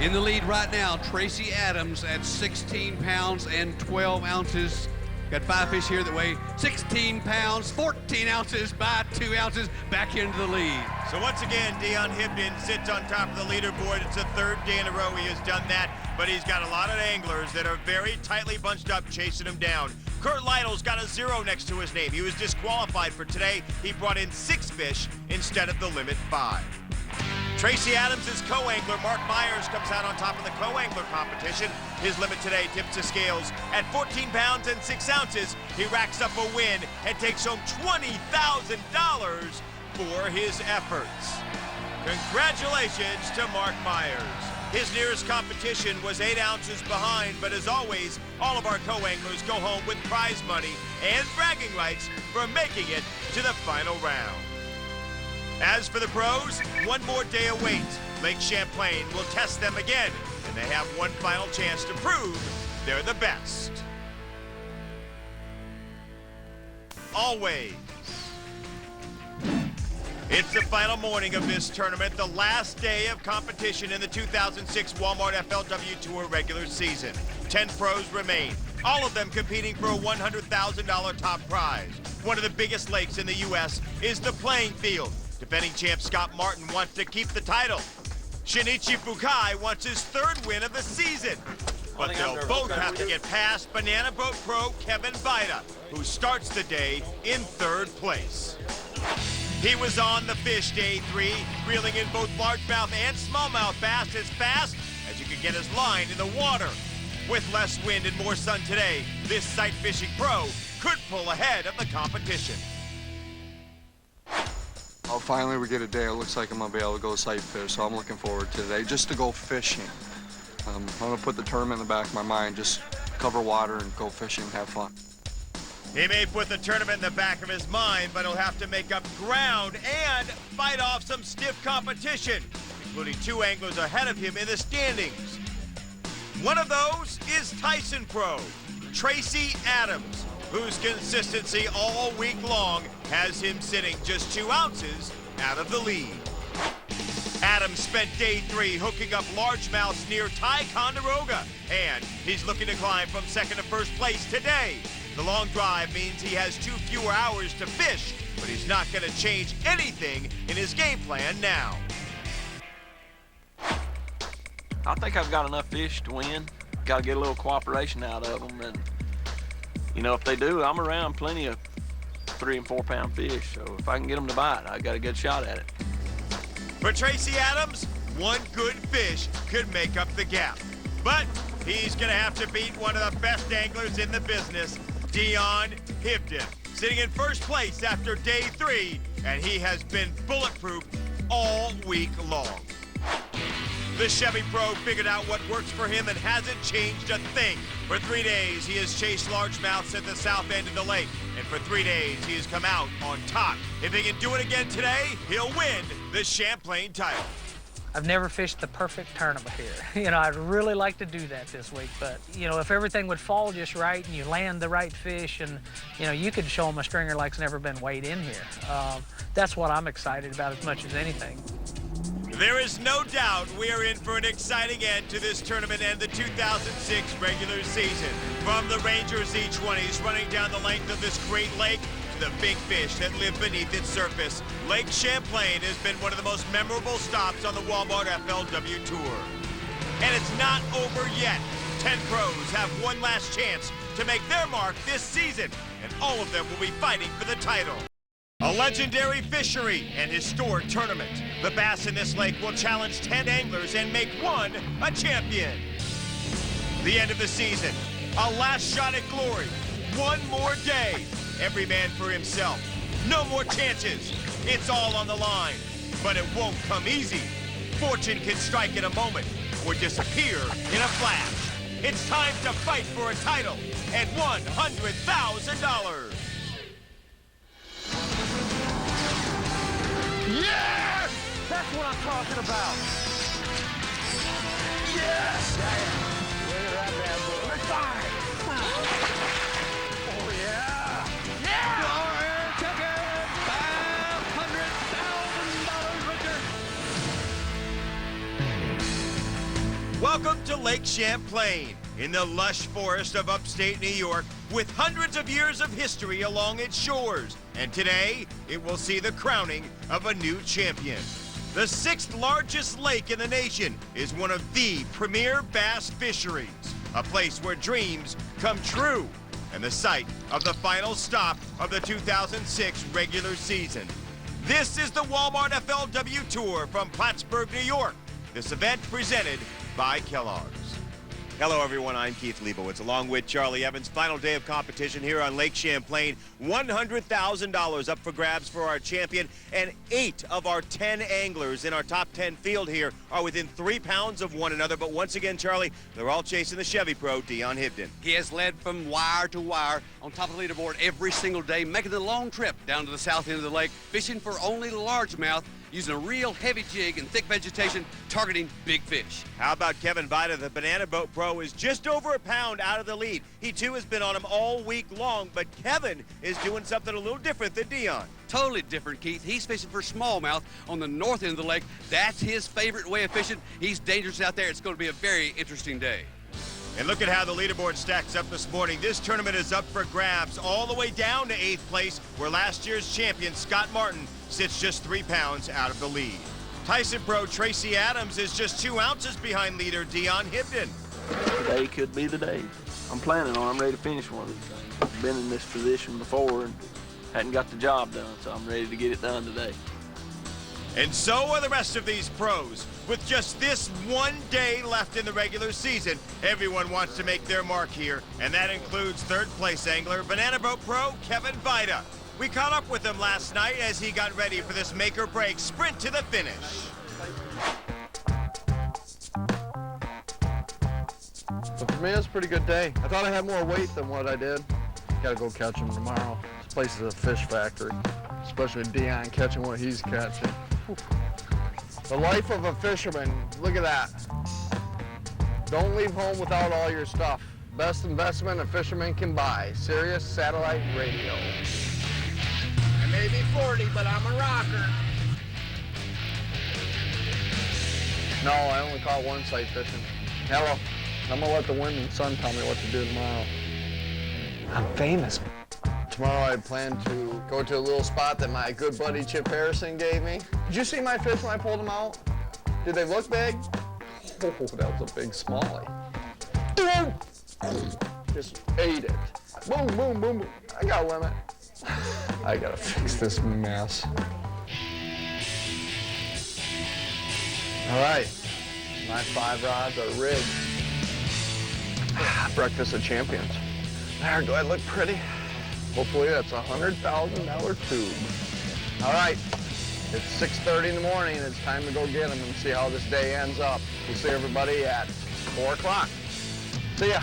In the lead right now, Tracy Adams at 16 pounds and 12 ounces. Got 5 fish here that weigh 16 pounds, 14 ounces by 2 ounces, back into the lead. So once again, Dion Hibden sits on top of the leaderboard. It's the 3rd day in a row he has done that, but he's got a lot of anglers that are very tightly bunched up chasing him down. Kurt Lytle's got a 0 next to his name. He was disqualified for today. He brought in 6 fish instead of the limit 5. Tracy Adams' co-angler, Mark Myers, comes out on top of the co-angler competition. His limit today tips the scales at 14 pounds and 6 ounces. He racks up a win and takes home $20,000 for his efforts. Congratulations to Mark Myers. His nearest competition was 8 ounces behind, but as always, all of our co-anglers go home with prize money and bragging rights for making it to the final round. As for the pros, one more day awaits. Lake Champlain will test them again, and they have one final chance to prove they're the best. Always. It's the final morning of this tournament, the last day of competition in the 2006 Walmart FLW Tour regular season. 10 pros remain, all of them competing for a $100,000 top prize. One of the biggest lakes in the U.S. is the playing field. Defending champ Scott Martin wants to keep the title. Shinichi Fukai wants his 3rd win of the season. But they'll both have to get past Banana Boat pro Kevin Vita, who starts the day in 3rd place. He was on the fish day 3, reeling in both largemouth and smallmouth bass as fast as you could get his line in the water. With less wind and more sun today, this sight fishing pro could pull ahead of the competition. Oh, finally we get a day. It looks like I'm gonna be able to go sight fish, so I'm looking forward to today just to go fishing. I'm gonna put the tournament in the back of my mind, just cover water and go fishing, have fun. He may put the tournament in the back of his mind, but he'll have to make up ground and fight off some stiff competition. including 2 anglers ahead of him in the standings. One of those is Tyson Pro, Tracy Adams, whose consistency all week long has him sitting just 2 ounces out of the lead. Adams spent day 3 hooking up largemouths near Ticonderoga, and he's looking to climb from 2nd to 1st place today. The long drive means he has 2 fewer hours to fish, but he's not going to change anything in his game plan now. I think I've got enough fish to win. Got to get a little cooperation out of them, and you know, if they do, I'm around plenty of 3 and 4 pound fish. So if I can get them to bite, I got a good shot at it. For Tracy Adams, 1 good fish could make up the gap. But he's going to have to beat one of the best anglers in the business, Dion Hibden, sitting in 1st place after day 3, and he has been bulletproof all week long. The Chevy Pro figured out what works for him and hasn't changed a thing. For 3 days, he has chased largemouths at the south end of the lake, and for 3 days, he has come out on top. If he can do it again today, he'll win the Champlain title. I've never fished the perfect tournament here. You know, I'd really like to do that this week, but, you know, if everything would fall just right and you land the right fish and, you know, you could show them a stringer like's never been weighed in here. That's what I'm excited about as much as anything. There is no doubt we are in for an exciting end to this tournament and the 2006 regular season. From the Ranger Z20s running down the length of this great lake to the big fish that live beneath its surface, Lake Champlain has been one of the most memorable stops on the Walmart FLW Tour. And it's not over yet. 10 pros have one last chance to make their mark this season, and all of them will be fighting for the title. A legendary fishery and historic tournament. The bass in this lake will challenge 10 anglers and make one a champion. The end of the season, a last shot at glory. One more day. Every man for himself. No more chances. It's all on the line. But it won't come easy. Fortune can strike in a moment or disappear in a flash. It's time to fight for a title and $100,000. Yes! That's what I'm talking about. Yes! Look at that bad boy. Oh, yeah! Yeah! $500,000 Richard. Welcome to Lake Champlain, in the lush forest of upstate New York, with hundreds of years of history along its shores. And today, it will see the crowning of a new champion. The 6th largest lake in the nation is one of the premier bass fisheries, a place where dreams come true, and the site of the final stop of the 2006 regular season. This is the Walmart FLW Tour from Plattsburgh, New York. This event presented by Kellogg's. Hello everyone, I'm Keith Leibowitz along with Charlie Evans. Final day of competition here on Lake Champlain. $100,000 up for grabs for our champion, and 8 of our 10 anglers in our top 10 field here are within 3 pounds of one another. But once again, Charlie, they're all chasing the Chevy Pro, Dion Hibden. He has led from wire to wire on top of the leaderboard every single day, making the long trip down to the south end of the lake, fishing for only largemouth, using a real heavy jig and thick vegetation, targeting big fish. How about Kevin Vida? The Banana Boat Pro is just over a pound out of the lead. He too has been on him all week long, but Kevin is doing something a little different than Dion. Totally different, Keith. He's fishing for smallmouth on the north end of the lake. That's his favorite way of fishing. He's dangerous out there. It's going to be a very interesting day. And look at how the leaderboard stacks up this morning. This tournament is up for grabs all the way down to 8th place, where last year's champion, Scott Martin, sits just 3 pounds out of the lead. Tyson Pro Tracy Adams is just 2 ounces behind leader Dion Hibden. Today could be the day. I'm planning on it. I'm ready to finish one of these things. I've been in this position before and hadn't got the job done, so I'm ready to get it done today. And so are the rest of these pros. With just this one day left in the regular season, everyone wants to make their mark here, and that includes 3rd place angler, Banana Boat Pro Kevin Vida. We caught up with him last night as he got ready for this make-or-break sprint to the finish. So for me, it's a pretty good day. I thought I had more weight than what I did. Gotta go catch them tomorrow. This place is a fish factory, especially Dion catching what he's catching. The life of a fisherman, look at that. Don't leave home without all your stuff. Best investment a fisherman can buy, Sirius Satellite Radio. I may be 40, but I'm a rocker. No, I only caught one sight fishing. Hello. I'm gonna let the wind and sun tell me what to do tomorrow. I'm famous. Tomorrow I plan to go to a little spot that my good buddy Chip Harrison gave me. Did you see my fish when I pulled them out? Did they look big? Oh, that was a big smallie. Just ate it. Boom, boom, boom, boom. I got a limit. I gotta fix this mess. All right, my 5 rods are rigged. Breakfast of champions. There, do I look pretty? Hopefully that's a $100,000 tube. All right, it's 6:30 in the morning and it's time to go get them and see how this day ends up. We'll see everybody at 4 o'clock. See ya.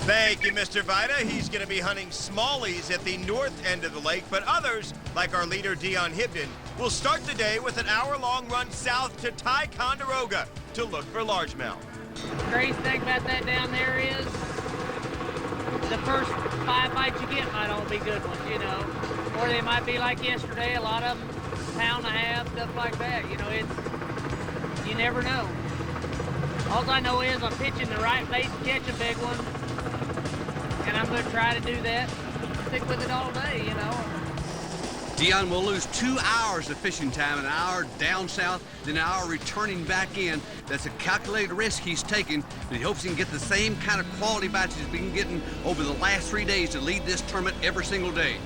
Thank you, Mr. Vida. He's going to be hunting smallies at the north end of the lake, but others, like our leader Dion Hibden, will start the day with an hour-long run south to Ticonderoga to look for largemouth. The great thing about that down there is the first 5 bites you get might all be good ones, you know. Or they might be like yesterday, a lot of them, pound and a half, stuff like that. You know, you never know. All I know is I'm pitching the right bait to catch a big one. And I'm going to try to do that, stick with it all day, you know. Dion will lose 2 hours of fishing time, an hour down south, then an hour returning back in. That's a calculated risk he's taking, but he hopes he can get the same kind of quality bites he's been getting over the last 3 days to lead this tournament every single day.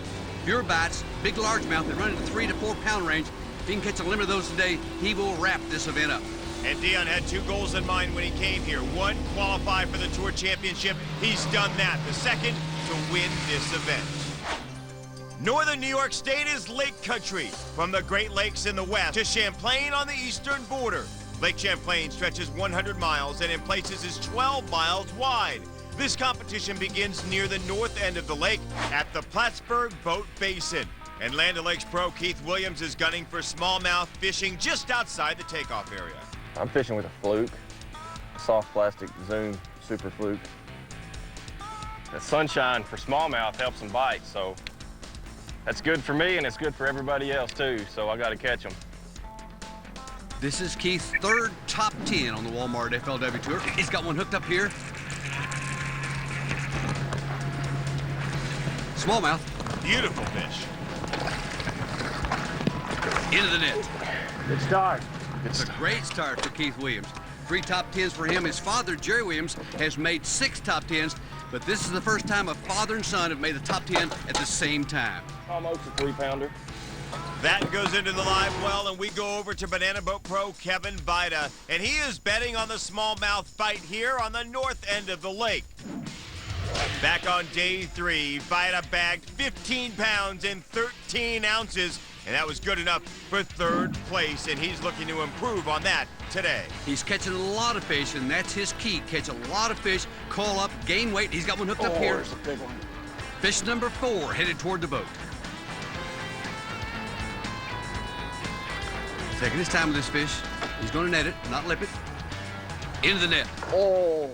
Pure bites, big largemouth, they run in the 3 to 4 pound range. If he can catch a limit of those today, he will wrap this event up. And Dion had 2 goals in mind when he came here. 1, qualify for the Tour Championship. He's done that. The second, to win this event. Northern New York State is lake country, from the Great Lakes in the west to Champlain on the eastern border. Lake Champlain stretches 100 miles and in places is 12 miles wide. This competition begins near the north end of the lake at the Plattsburgh Boat Basin. And Land O'Lakes pro Keith Williams is gunning for smallmouth fishing just outside the takeoff area. I'm fishing with a fluke, soft plastic Zoom Super Fluke. The sunshine for smallmouth helps them bite, so that's good for me and it's good for everybody else too, so I gotta catch them. This is Keith's 3rd top 10 on the Walmart FLW Tour. He's got one hooked up here. Smallmouth. Beautiful fish. Into the net. Good start. It's a great start for Keith Williams. 3 top 10s for him. His father, Jerry Williams, has made 6 top 10s, but this is the first time a father and son have made the top 10 at the same time. Almost a 3-pounder. That goes into the live well, and we go over to Banana Boat Pro Kevin Vida, and he is betting on the smallmouth fight here on the north end of the lake. Back on day 3, Vida bagged 15 pounds and 13 ounces, and that was good enough for 3rd place, and he's looking to improve on that today. He's catching a lot of fish, and that's his key. Catch a lot of fish, call up, gain weight. He's got one hooked up here. There's a big one. Fish number 4 headed toward the boat. Taking his time with this fish. He's going to net it, not lip it. Into the net. Oh,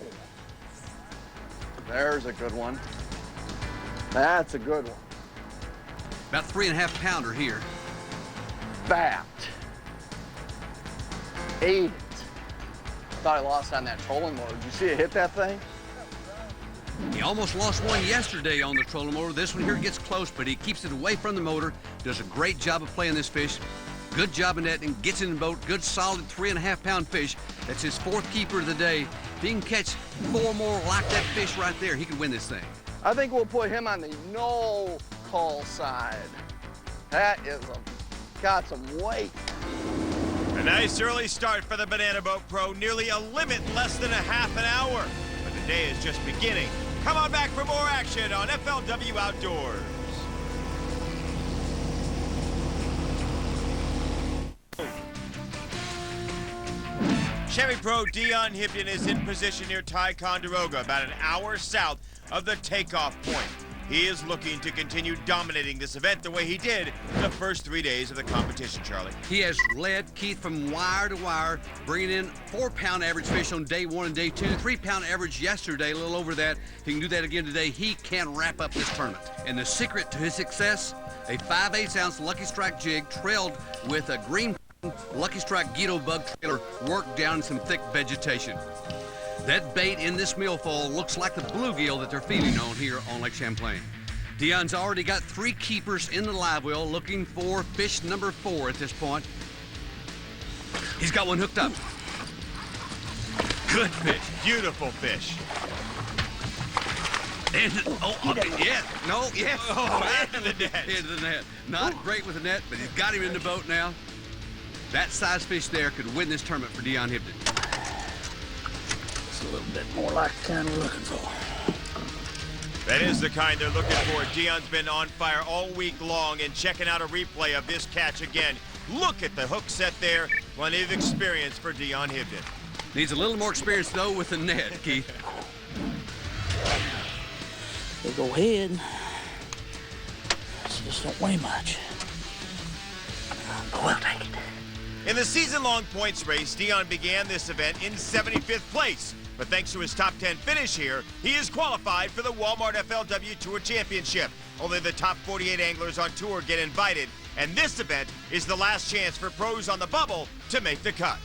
there's a good one. That's a good one. About 3.5 pounder here. Fat. Ate it. Thought I lost on that trolling motor. Did you see it hit that thing? He almost lost one yesterday on the trolling motor. This one here gets close, but he keeps it away from the motor. Does a great job of playing this fish. Good job in netting, gets in the boat, good solid 3.5 pound fish. That's his 4th keeper of the day. If he can catch 4 more like that fish right there, he can win this thing. I think we'll put him on the no call side. That is got some weight. A nice early start for the Banana Boat Pro, nearly a limit in less than a half an hour. But the day is just beginning. Come on back for more action on FLW Outdoors. Chevy Pro Dion Hibden is in position near Ticonderoga, about an hour south of the takeoff point. he is looking to continue dominating this event the way he did the first 3 days of the competition, Charlie. He has led Keith from wire to wire, bringing in 4-pound average fish on day 1 and day 2, 3-pound average yesterday, a little over that. He can do that again today. He can wrap up this tournament. And the secret to his success, a 5/8-ounce Lucky Strike jig trailed with a green Lucky Strike Guido bug trailer worked down some thick vegetation. That bait in this milfoil looks like the bluegill that they're feeding on here on Lake Champlain. Dion's already got 3 keepers in the live well looking for fish number 4 at this point. He's got one hooked up. Good fish. Beautiful fish. And, yes, no, yes. Oh, into the net. Into the net. Not great with the net, but he's got him in the boat now. That size fish there could win this tournament for Dion Hibden. A little bit more like the kind we're looking for. That is the kind they're looking for. Dion's been on fire all week long, and checking out a replay of this catch again. Look at the hook set there. Plenty of experience for Dion Hibden. Needs a little more experience, though, with the net, Keith. They go ahead. Just don't weigh much. But we'll take it. In the season-long points race, Dion began this event in 75th place. But thanks to his top 10 finish here, he is qualified for the Walmart FLW Tour Championship. Only the top 48 anglers on tour get invited, and this event is the last chance for pros on the bubble to make the cut.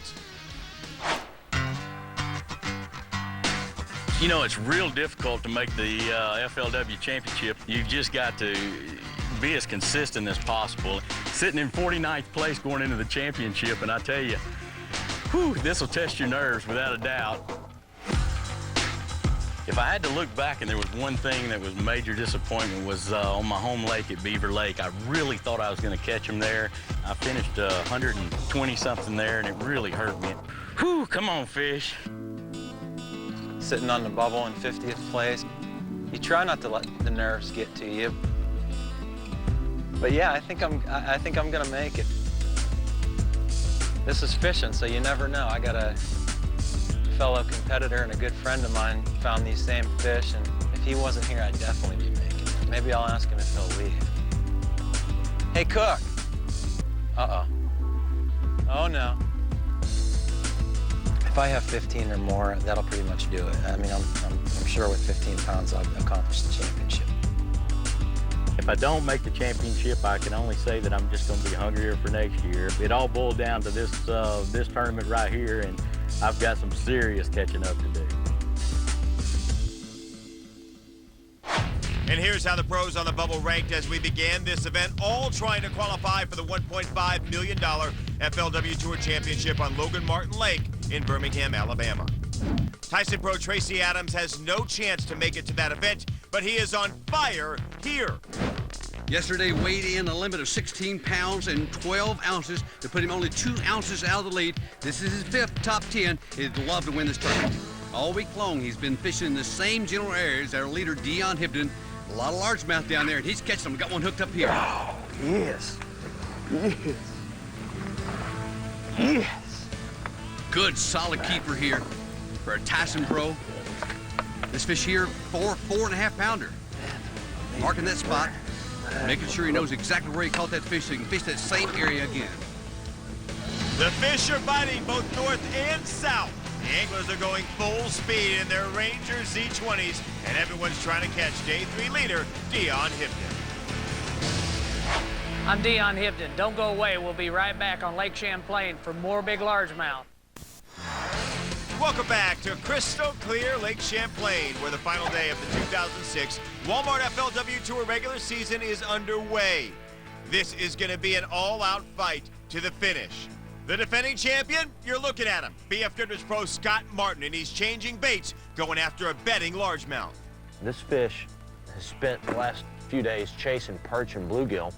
You know, it's real difficult to make the FLW Championship. You've just got to be as consistent as possible. Sitting in 49th place going into the championship, and I tell you, whew, this will test your nerves without a doubt. If I had to look back and there was one thing that was major disappointment was on my home lake at Beaver Lake. I really thought I was going to catch them there. I finished 120-something there, and it really hurt me. Whew, come on, fish. Sitting on the bubble in 50th place. You try not to let the nerves get to you. But yeah, I think I'm gonna make it. This is fishing, so you never know. I got a fellow competitor and a good friend of mine found these same fish, and if he wasn't here, I'd definitely be making it. Maybe I'll ask him if he'll leave. Hey, Cook. Uh-oh. Oh, no. If I have 15 or more, that'll pretty much do it. I mean, I'm sure with 15 pounds, I'll accomplish the championship. If I don't make the championship, I can only say that I'm just going to be hungrier for next year. It all boiled down to this tournament right here, and I've got some serious catching up to do. And here's how the pros on the bubble ranked as we began this event, all trying to qualify for the $1.5 million FLW Tour Championship on Logan Martin Lake in Birmingham, Alabama. Tyson pro Tracy Adams has no chance to make it to that event, but he is on fire here. Yesterday weighed in a limit of 16 pounds and 12 ounces to put him only 2 ounces out of the lead. This is his 5th top 10. He'd love to win this tournament. All week long, he's been fishing in the same general area as our leader, Dion Hibden. A lot of largemouth down there, and he's catching them. Got one hooked up here. Oh, yes. Yes. Yes. Good, solid keeper here for a Tyson pro. This fish here, 4.5 pounder. Marking that spot, making sure he knows exactly where he caught that fish so he can fish that same area again. The fish are biting both north and south. The anglers are going full speed in their Ranger Z20s, and everyone's trying to catch day 3 leader, Dion Hibden. I'm Dion Hibden. Don't go away. We'll be right back on Lake Champlain for more big largemouth. Welcome back to crystal clear Lake Champlain, where the final day of the 2006 Walmart FLW Tour regular season is underway. This is going to be an all-out fight to the finish. The defending champion, you're looking at him, BF Goodrich pro Scott Martin, and he's changing baits, going after a bedding largemouth. This fish has spent the last few days chasing perch and bluegill,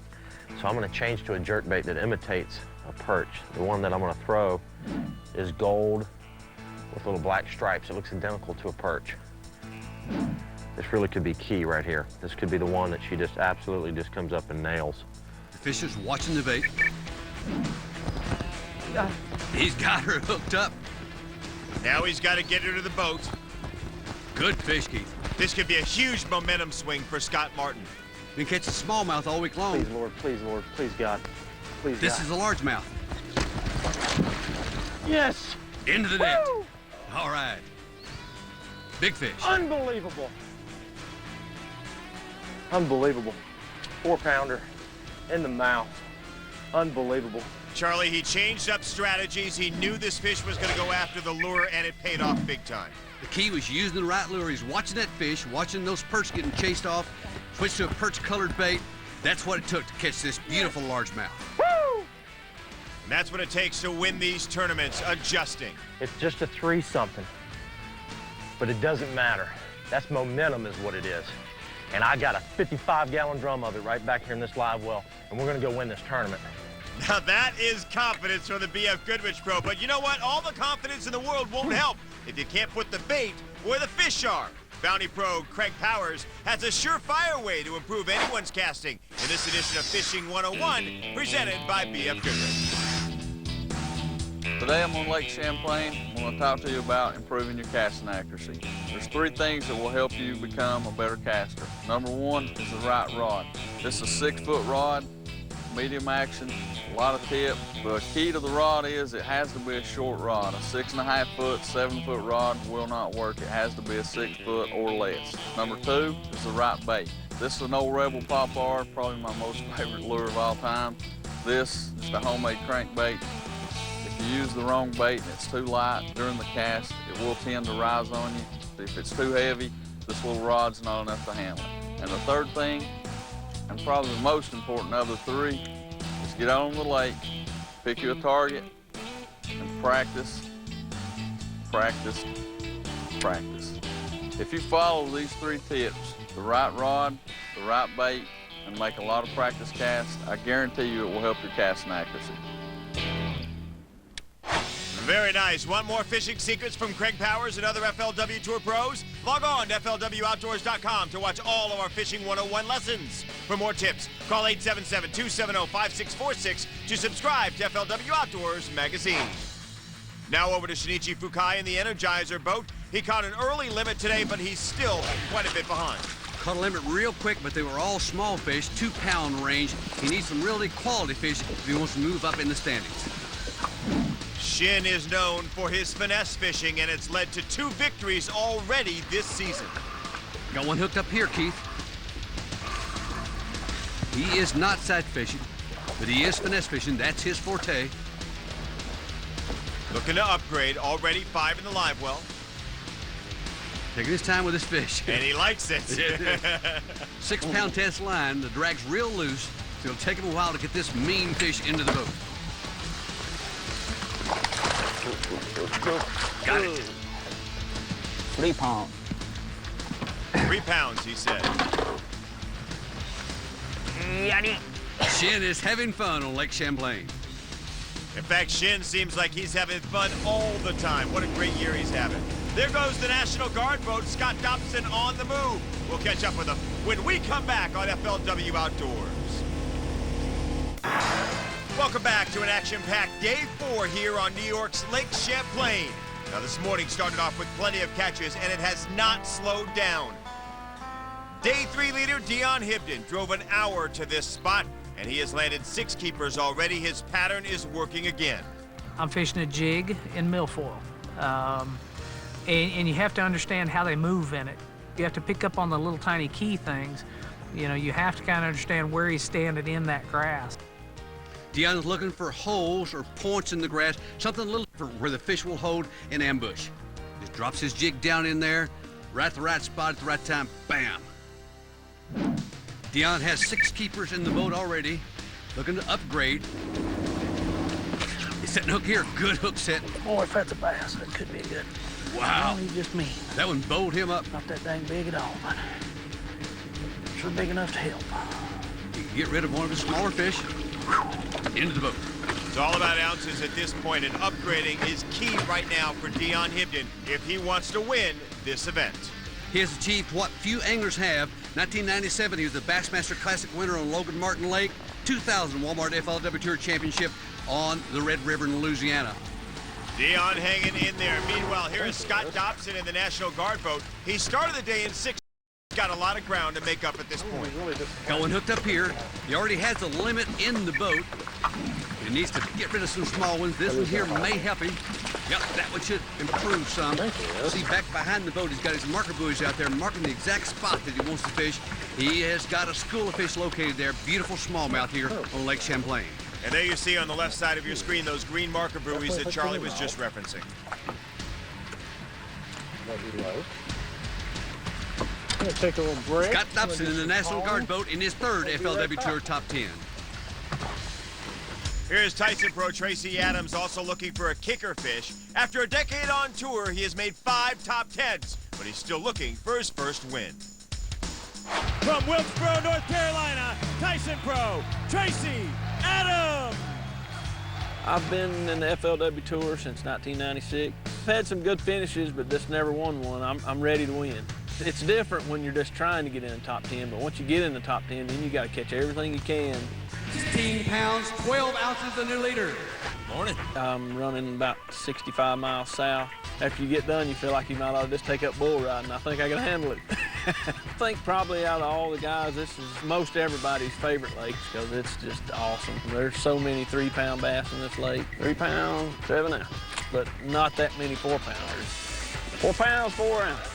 so I'm going to change to a jerkbait that imitates a perch. The one that I'm going to throw is gold with little black stripes. It looks identical to a perch. This really could be key right here. This could be the one that she just absolutely just comes up and nails. The fisher's watching the bait. He's got her hooked up. Now he's got to get her to the boat. Good fish, Keith. This could be a huge momentum swing for Scott Martin. Been catching smallmouth all week long. Please, Lord, please, God. Please, This God. is a largemouth. Yes! Into the net. Woo! All right. Big fish. Unbelievable. Unbelievable. 4-pounder in the mouth. Unbelievable. Charlie, he changed up strategies. He knew this fish was going to go after the lure, and it paid off big time. The key was using the right lure. He's watching that fish, watching those perch getting chased off, switched to a perch-colored bait. That's what it took to catch this beautiful largemouth. Woo! And that's what it takes to win these tournaments, adjusting. It's just a 3-something, but it doesn't matter. That's momentum is what it is. And I got a 55-gallon drum of it right back here in this live well, and we're gonna go win this tournament. Now that is confidence from the BF Goodrich Pro, but you know what? All the confidence in the world won't help if you can't put the bait where the fish are. Bounty Pro Craig Powers has a surefire way to improve anyone's casting in this edition of Fishing 101, presented by BF Goodrich. Today I'm on Lake Champlain. I'm going to talk to you about improving your casting accuracy. There's 3 things that will help you become a better caster. Number 1 is the right rod. This is a 6-foot rod, medium action, a lot of tip. The key to the rod is it has to be a short rod. A 6.5-foot, 7-foot rod will not work. It has to be a 6-foot or less. Number 2 is the right bait. This is an old Rebel Poplar, probably my most favorite lure of all time. This is the homemade crankbait. If you use the wrong bait and it's too light during the cast, it will tend to rise on you. If it's too heavy, this little rod's not enough to handle it. And the third thing, and probably the most important of the 3, is get out on the lake, pick you a target, and practice, practice, practice. If you follow these 3 tips, the right rod, the right bait, and make a lot of practice casts, I guarantee you it will help your casting accuracy. Very nice. Want more fishing secrets from Craig Powers and other FLW Tour pros? Log on to FLWOutdoors.com to watch all of our Fishing 101 lessons. For more tips, call 877-270-5646 to subscribe to FLW Outdoors magazine. Now over to Shinichi Fukai in the Energizer boat. He caught an early limit today, but he's still quite a bit behind. Caught a limit real quick, but they were all small fish, 2-pound range. He needs some really quality fish if he wants to move up in the standings. Shin is known for his finesse fishing, and it's led to 2 victories already this season. Got one hooked up here, Keith. He is not sight fishing, but he is finesse fishing. That's his forte. Looking to upgrade, already 5 in the live well. Taking his time with his fish. And he likes it. 6-pound test line, the drag's real loose, so it'll take him a while to get this mean fish into the boat. Got it. 3 pounds. 3 pounds, he said. Shin is having fun on Lake Champlain. In fact, Shin seems like he's having fun all the time. What a great year he's having. There goes the National Guard boat, Scott Dobson on the move. We'll catch up with him when we come back on FLW Outdoors. Welcome back to an action-packed day 4 here on New York's Lake Champlain. Now this morning started off with plenty of catches, and it has not slowed down. Day 3 leader Dion Hibden drove an hour to this spot, and he has landed 6 keepers already. His pattern is working again. I'm fishing a jig in milfoil, and you have to understand how they move in it. You have to pick up on the little tiny key things. You know, you have to kind of understand where he's standing in that grass. Dion's looking for holes or points in the grass, something a little different where the fish will hold in ambush. Just drops his jig down in there, right at the right spot at the right time, bam. Dion has 6 keepers in the boat already, looking to upgrade. He's setting hook here, good hook set. Boy, if that's a bass, that could be good. Wow. No, he's just mean. That one bowled him up. Not that dang big at all, but sure big enough to help. You can get rid of one of his smaller fish. Into the boat. It's all about ounces at this point, and upgrading is key right now for Dion Hibden if he wants to win this event. He has achieved what few anglers have. 1997, he was the Bassmaster Classic winner on Logan Martin Lake. 2000, Walmart FLW Tour Championship on the Red River in Louisiana. Dion hanging in there. Meanwhile, here is Scott Dobson in the National Guard boat. He started the day in 6th. Got a lot of ground to make up at this point. Going hooked up here. He already has a limit in the boat. He needs to get rid of some small ones. This one here may help him. Yep, that one should improve some. See, back behind the boat, he's got his marker buoys out there marking the exact spot that he wants to fish. He has got a school of fish located there. Beautiful smallmouth here on Lake Champlain. And there you see on the left side of your screen those green marker buoys that Charlie was just referencing. Take a little break. Scott Dobson in the National Guard boat in his 3rd FLW Tour Top 10. Here's Tyson Pro Tracy Adams also looking for a kicker fish. After a decade on tour, he has made 5 top 10s, but he's still looking for his first win. From Wilkesboro, North Carolina, Tyson Pro Tracy Adams. I've been in the FLW Tour since 1996. I've had some good finishes, but just never won one. I'm ready to win. It's different when you're just trying to get in the top 10, but once you get in the top 10, then you got to catch everything you can. 16 pounds, 12 ounces, the new leader. Morning. I'm running about 65 miles south. After you get done, you feel like you might ought to just take up bull riding. I think I can handle it. I think probably out of all the guys, this is most everybody's favorite lake because it's just awesome. There's so many 3-pound bass in this lake. 3 pounds, 7 ounces, but not that many 4-pounders. 4 pounds, 4 ounces.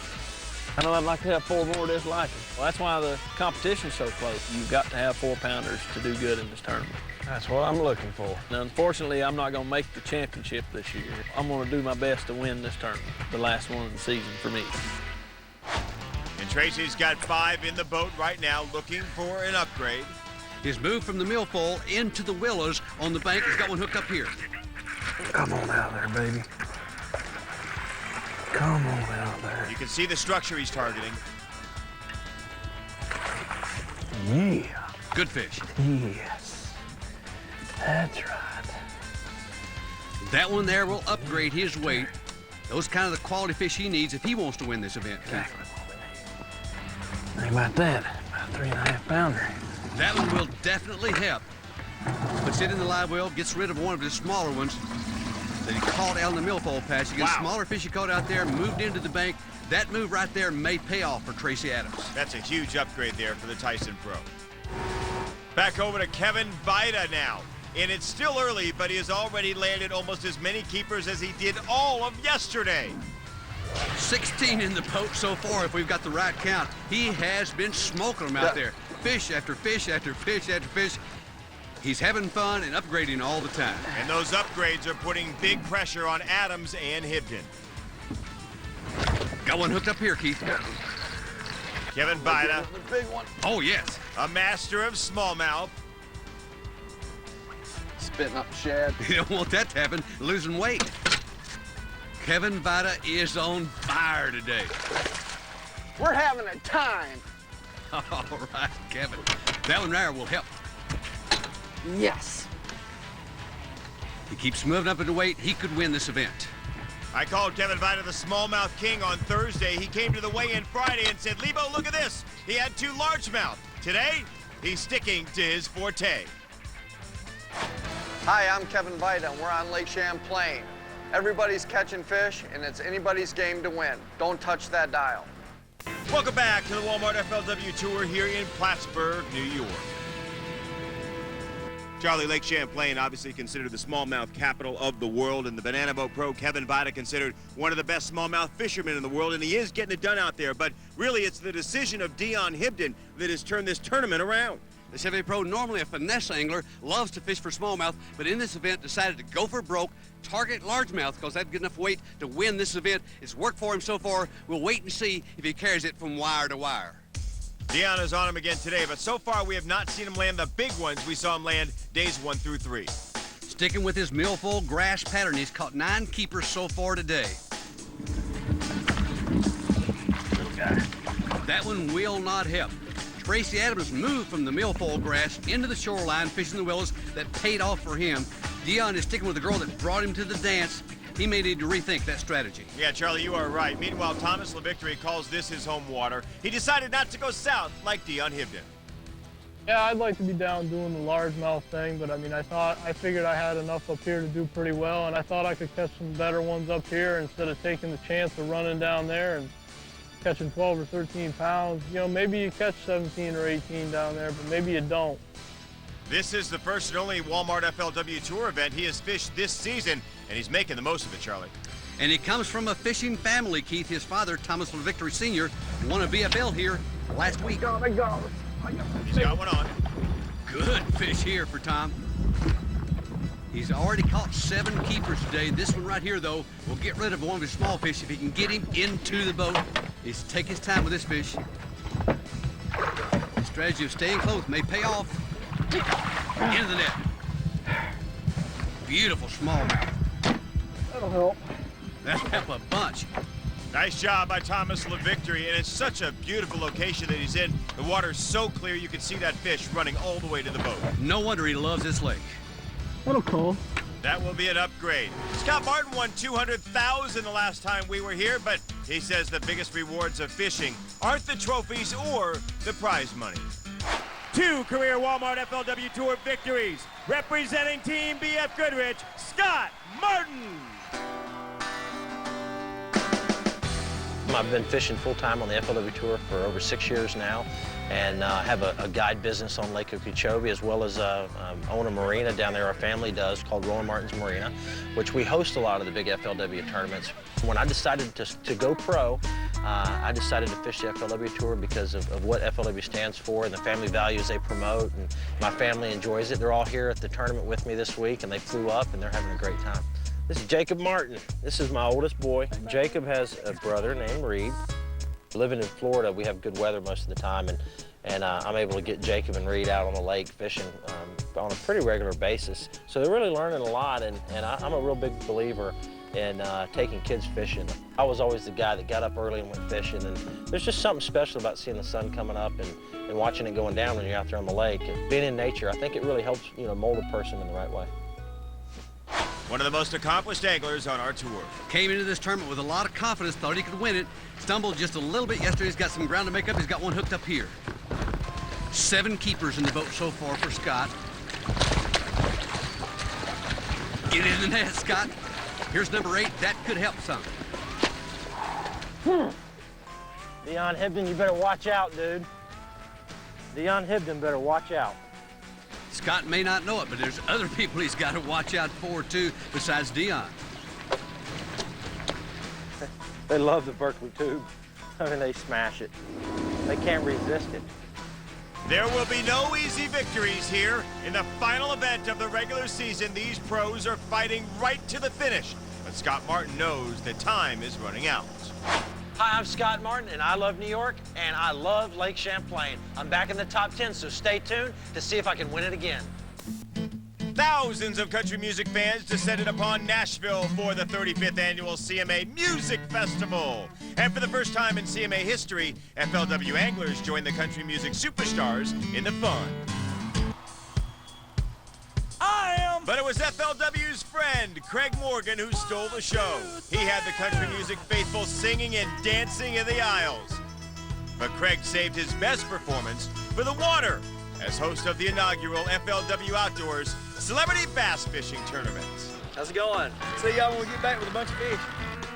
I know I'd like to have 4 more just like it. Well, that's why the competition's so close. You've got to have 4-pounders to do good in this tournament. That's what I'm looking for. Now, unfortunately, I'm not going to make the championship this year. I'm going to do my best to win this tournament, the last one of the season for me. And Tracy's got 5 in the boat right now looking for an upgrade. His move from the milfoil into the willows on the bank. He's got one hooked up here. Come on out there, baby. Come on out there. You can see the structure he's targeting. Yeah. Good fish. Yes. That's right. That one there will upgrade his weight. Those kind of the quality fish he needs if he wants to win this event. Exactly. Think about that. About 3.5 pounder. That one will definitely help. Puts it in the live well, gets rid of one of his smaller ones that he caught out in the milfoil patch. He gets smaller fish he caught out there, moved into the bank. That move right there may pay off for Tracy Adams. That's a huge upgrade there for the Tyson Pro. Back over to Kevin Vida now. And it's still early, but he has already landed almost as many keepers as he did all of yesterday. 16 in the boat so far, if we've got the right count. He has been smoking them out there. Fish after fish after fish after fish. He's having fun and upgrading all the time. And those upgrades are putting big pressure on Adams and Hibden. Got one hooked up here, Keith. Kevin Vida. Big one. Oh, yes. A master of smallmouth. Spitting up shad. You don't want that to happen, losing weight. Kevin Vida is on fire today. We're having a time. All right, Kevin. That one there will help. Yes. He keeps moving up in the weight. He could win this event. I called Kevin Vida the smallmouth king on Thursday. He came to the weigh-in Friday and said, Lebo, look at this. He had 2 largemouth. Today, he's sticking to his forte. Hi, I'm Kevin Vida, and we're on Lake Champlain. Everybody's catching fish, and it's anybody's game to win. Don't touch that dial. Welcome back to the Walmart FLW Tour here in Plattsburgh, New York. Charlie, Lake Champlain, obviously considered the smallmouth capital of the world, and the Banana Boat Pro Kevin Vida considered one of the best smallmouth fishermen in the world, and he is getting it done out there. But really, it's the decision of Dion Hibden that has turned this tournament around. The 70 Pro, normally a finesse angler, loves to fish for smallmouth, but in this event decided to go for broke, target largemouth because that's good enough weight to win this event. It's worked for him so far. We'll wait and see if he carries it from wire to wire. Dion is on him again today, but so far we have not seen him land the big ones we saw him land days 1 through 3. Sticking with his milfoil grass pattern, he's caught 9 keepers so far today. Little guy. That one will not help. Tracy Adams moved from the milfoil grass into the shoreline, fishing the willows. That paid off for him. Dion is sticking with the girl that brought him to the dance. He may need to rethink that strategy. Yeah, Charlie, you are right. Meanwhile, Thomas LaVictory calls this his home water. He decided not to go south like Dion Hibden. Yeah, I'd like to be down doing the largemouth thing, but I mean, I figured I had enough up here to do pretty well, and I thought I could catch some better ones up here instead of taking the chance of running down there and catching 12 or 13 pounds. You know, maybe you catch 17 or 18 down there, but maybe you don't. This is the first and only Walmart FLW Tour event he has fished this season, and he's making the most of it, Charlie. And he comes from a fishing family, Keith. His father, Thomas Victory Sr., won a BFL here last week. He's got one on. Good fish here for Tom. He's already caught 7 keepers today. This one right here, though, will get rid of one of his small fish if he can get him into the boat. He's take his time with this fish. The strategy of staying close may pay off. Into the net. Beautiful smallmouth. That'll help. That'll help a bunch. Nice job by Thomas LaVictory, and it's such a beautiful location that he's in. The water's so clear you can see that fish running all the way to the boat. No wonder he loves this lake. That'll call. That will be an upgrade. Scott Martin won $200,000 the last time we were here, but he says the biggest rewards of fishing aren't the trophies or the prize money. 2 career Walmart FLW Tour victories. Representing Team BF Goodrich, Scott Martin. I've been fishing full-time on the FLW Tour for over 6 years now, and have a guide business on Lake Okeechobee, as well as own a marina down there our family does called Rowan Martin's Marina, which we host a lot of the big FLW tournaments. When I decided to go pro, I decided to fish the FLW Tour because of what FLW stands for and the family values they promote, and my family enjoys it. They're all here at the tournament with me this week, and they flew up, and they're having a great time. This is Jacob Martin. This is my oldest boy. Jacob has a brother named Reed. Living in Florida, we have good weather most of the time, and I'm able to get Jacob and Reed out on the lake fishing on a pretty regular basis. So they're really learning a lot, and I'm a real big believer in taking kids fishing. I was always the guy that got up early and went fishing, and there's just something special about seeing the sun coming up and watching it going down when you're out there on the lake. And being in nature, I think it really helps, mold a person in the right way. One of the most accomplished anglers on our tour. Came into this tournament with a lot of confidence, thought he could win it. Stumbled just a little bit yesterday. He's got some ground to make up. He's got one hooked up here. 7 keepers in the boat so far for Scott. Get in the net, Scott. Here's number 8. That could help some. Dion Hibden, you better watch out, dude. Dion Hibden better watch out. Scott may not know it, but there's other people he's got to watch out for, too, besides Dion. They love the Berkeley tube. I mean, they smash it. They can't resist it. There will be no easy victories here. In the final event of the regular season, these pros are fighting right to the finish. But Scott Martin knows that time is running out. Hi, I'm Scott Martin, and I love New York, and I love Lake Champlain. I'm back in the top 10, so stay tuned to see if I can win it again. Thousands of country music fans descended upon Nashville for the 35th annual CMA Music Festival. And for the first time in CMA history, FLW anglers joined the country music superstars in the fun. But it was FLW's friend, Craig Morgan, who stole the show. He had the country music faithful singing and dancing in the aisles. But Craig saved his best performance for the water as host of the inaugural FLW Outdoors Celebrity Bass Fishing Tournaments. How's it going? See y'all when we get back with a bunch of fish.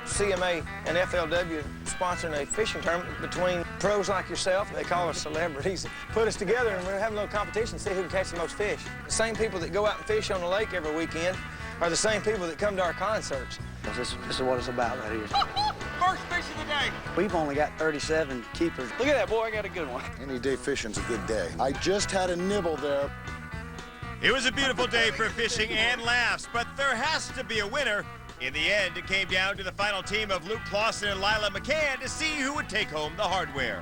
CMA and FLW sponsoring a fishing tournament between pros like yourself, they call us celebrities, put us together and we're having a little competition to see who can catch the most fish. The same people that go out and fish on the lake every weekend are the same people that come to our concerts. This is what it's about right here. First fish of the day. We've only got 37 keepers. Look at that, boy, I got a good one. Any day fishing's a good day. I just had a nibble there. It was a beautiful day for fishing and laughs, but there has to be a winner. In the end, it came down to the final team of Luke Clausen and Lila McCann to see who would take home the hardware.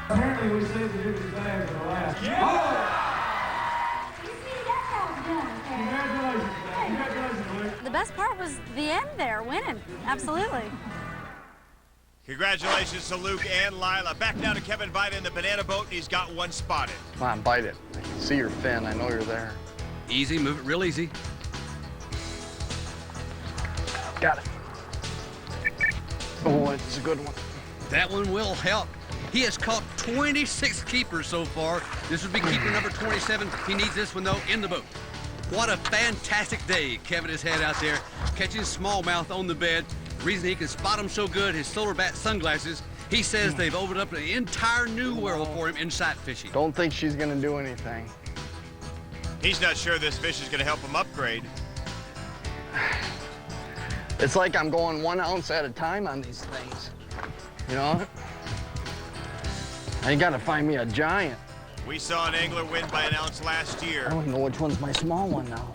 Apparently, we saved the good bags for the last. Yeah! You see, that sounds good. Congratulations, man. Congratulations, Luke. The best part was the end there, winning. Absolutely. Congratulations to Luke and Lila. Back now to Kevin Vida in the banana boat, and he's got one spotted. Come on, bite it. I can see your fin. I know you're there. Easy, move it real easy. Got it. Oh, it's a good one. That one will help. He has caught 26 keepers so far. This would be keeper number 27. He needs this one, though, in the boat. What a fantastic day Kevin has had out there, catching smallmouth on the bed. The reason he can spot them so good, his solar bat sunglasses, he says they've opened up an entire new world for him in sight fishing. Don't think she's gonna do anything. He's not sure this fish is gonna help him upgrade. It's like I'm going 1 ounce at a time on these things, you know? I gotta find me a giant. We saw an angler win by an ounce last year. I don't know which one's my small one now.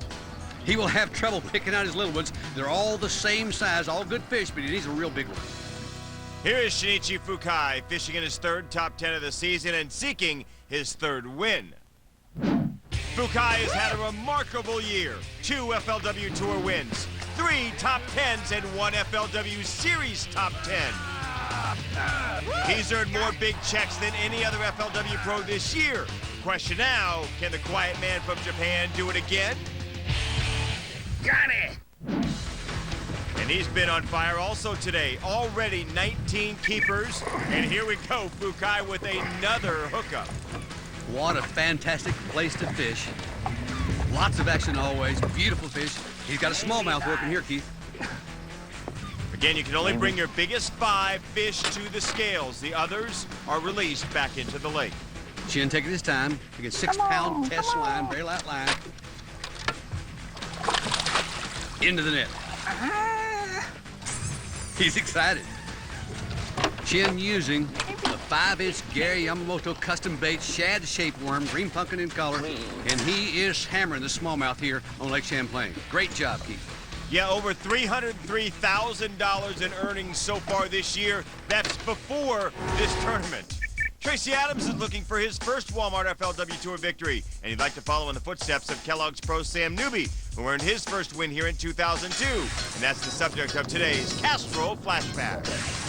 He will have trouble picking out his little ones. They're all the same size, all good fish, but he needs a real big one. Here is Shinichi Fukai fishing in his third top 10 of the season and seeking his third win. Fukai has had a remarkable year. 2 FLW Tour wins, 3 top 10s, and 1 FLW Series top 10. He's earned more big checks than any other FLW pro this year. Question now, can the quiet man from Japan do it again? Got it! And he's been on fire also today. Already 19 keepers. And here we go, Fukai with another hookup. What a fantastic place to fish. Lots of action always. Beautiful fish. He's got a smallmouth working here, Keith. Again, you can only bring your biggest 5 fish to the scales. The others are released back into the lake. Chin taking his time. He gets 6-pound test line, very light line. Into the net. He's excited. Chin using the 5-inch Gary Yamamoto custom bait shad-shaped worm, green pumpkin in color, and he is hammering the smallmouth here on Lake Champlain. Great job, Keith. Yeah, over $303,000 in earnings so far this year. That's before this tournament. Tracy Adams is looking for his first Walmart FLW Tour victory, and he'd like to follow in the footsteps of Kellogg's pro Sam Newby, who earned his first win here in 2002. And that's the subject of today's Castrol Flashback.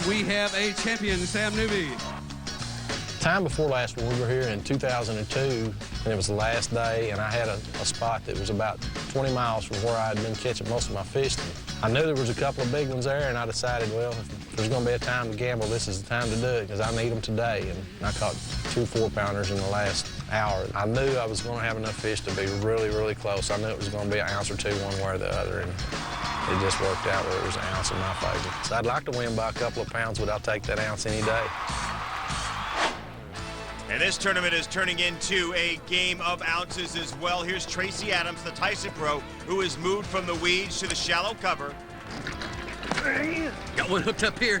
We have a champion, Sam Newby. Time before last when we were here in 2002, and it was the last day, and I had a spot that was about 20 miles from where I had been catching most of my fish. I knew there was a couple of big ones there, and I decided, well, if there's going to be a time to gamble, this is the time to do it, because I need them today. And I caught 2 4-pounders in the last hour. I knew I was going to have enough fish to be really, really close. I knew it was going to be an ounce or 2 one way or the other, and it just worked out where it was an ounce in my favor. So I'd like to win by a couple of pounds, but I'll take that ounce any day. And this tournament is turning into a game of ounces as well. Here's Tracy Adams, the Tyson pro, who has moved from the weeds to the shallow cover. Got one hooked up here.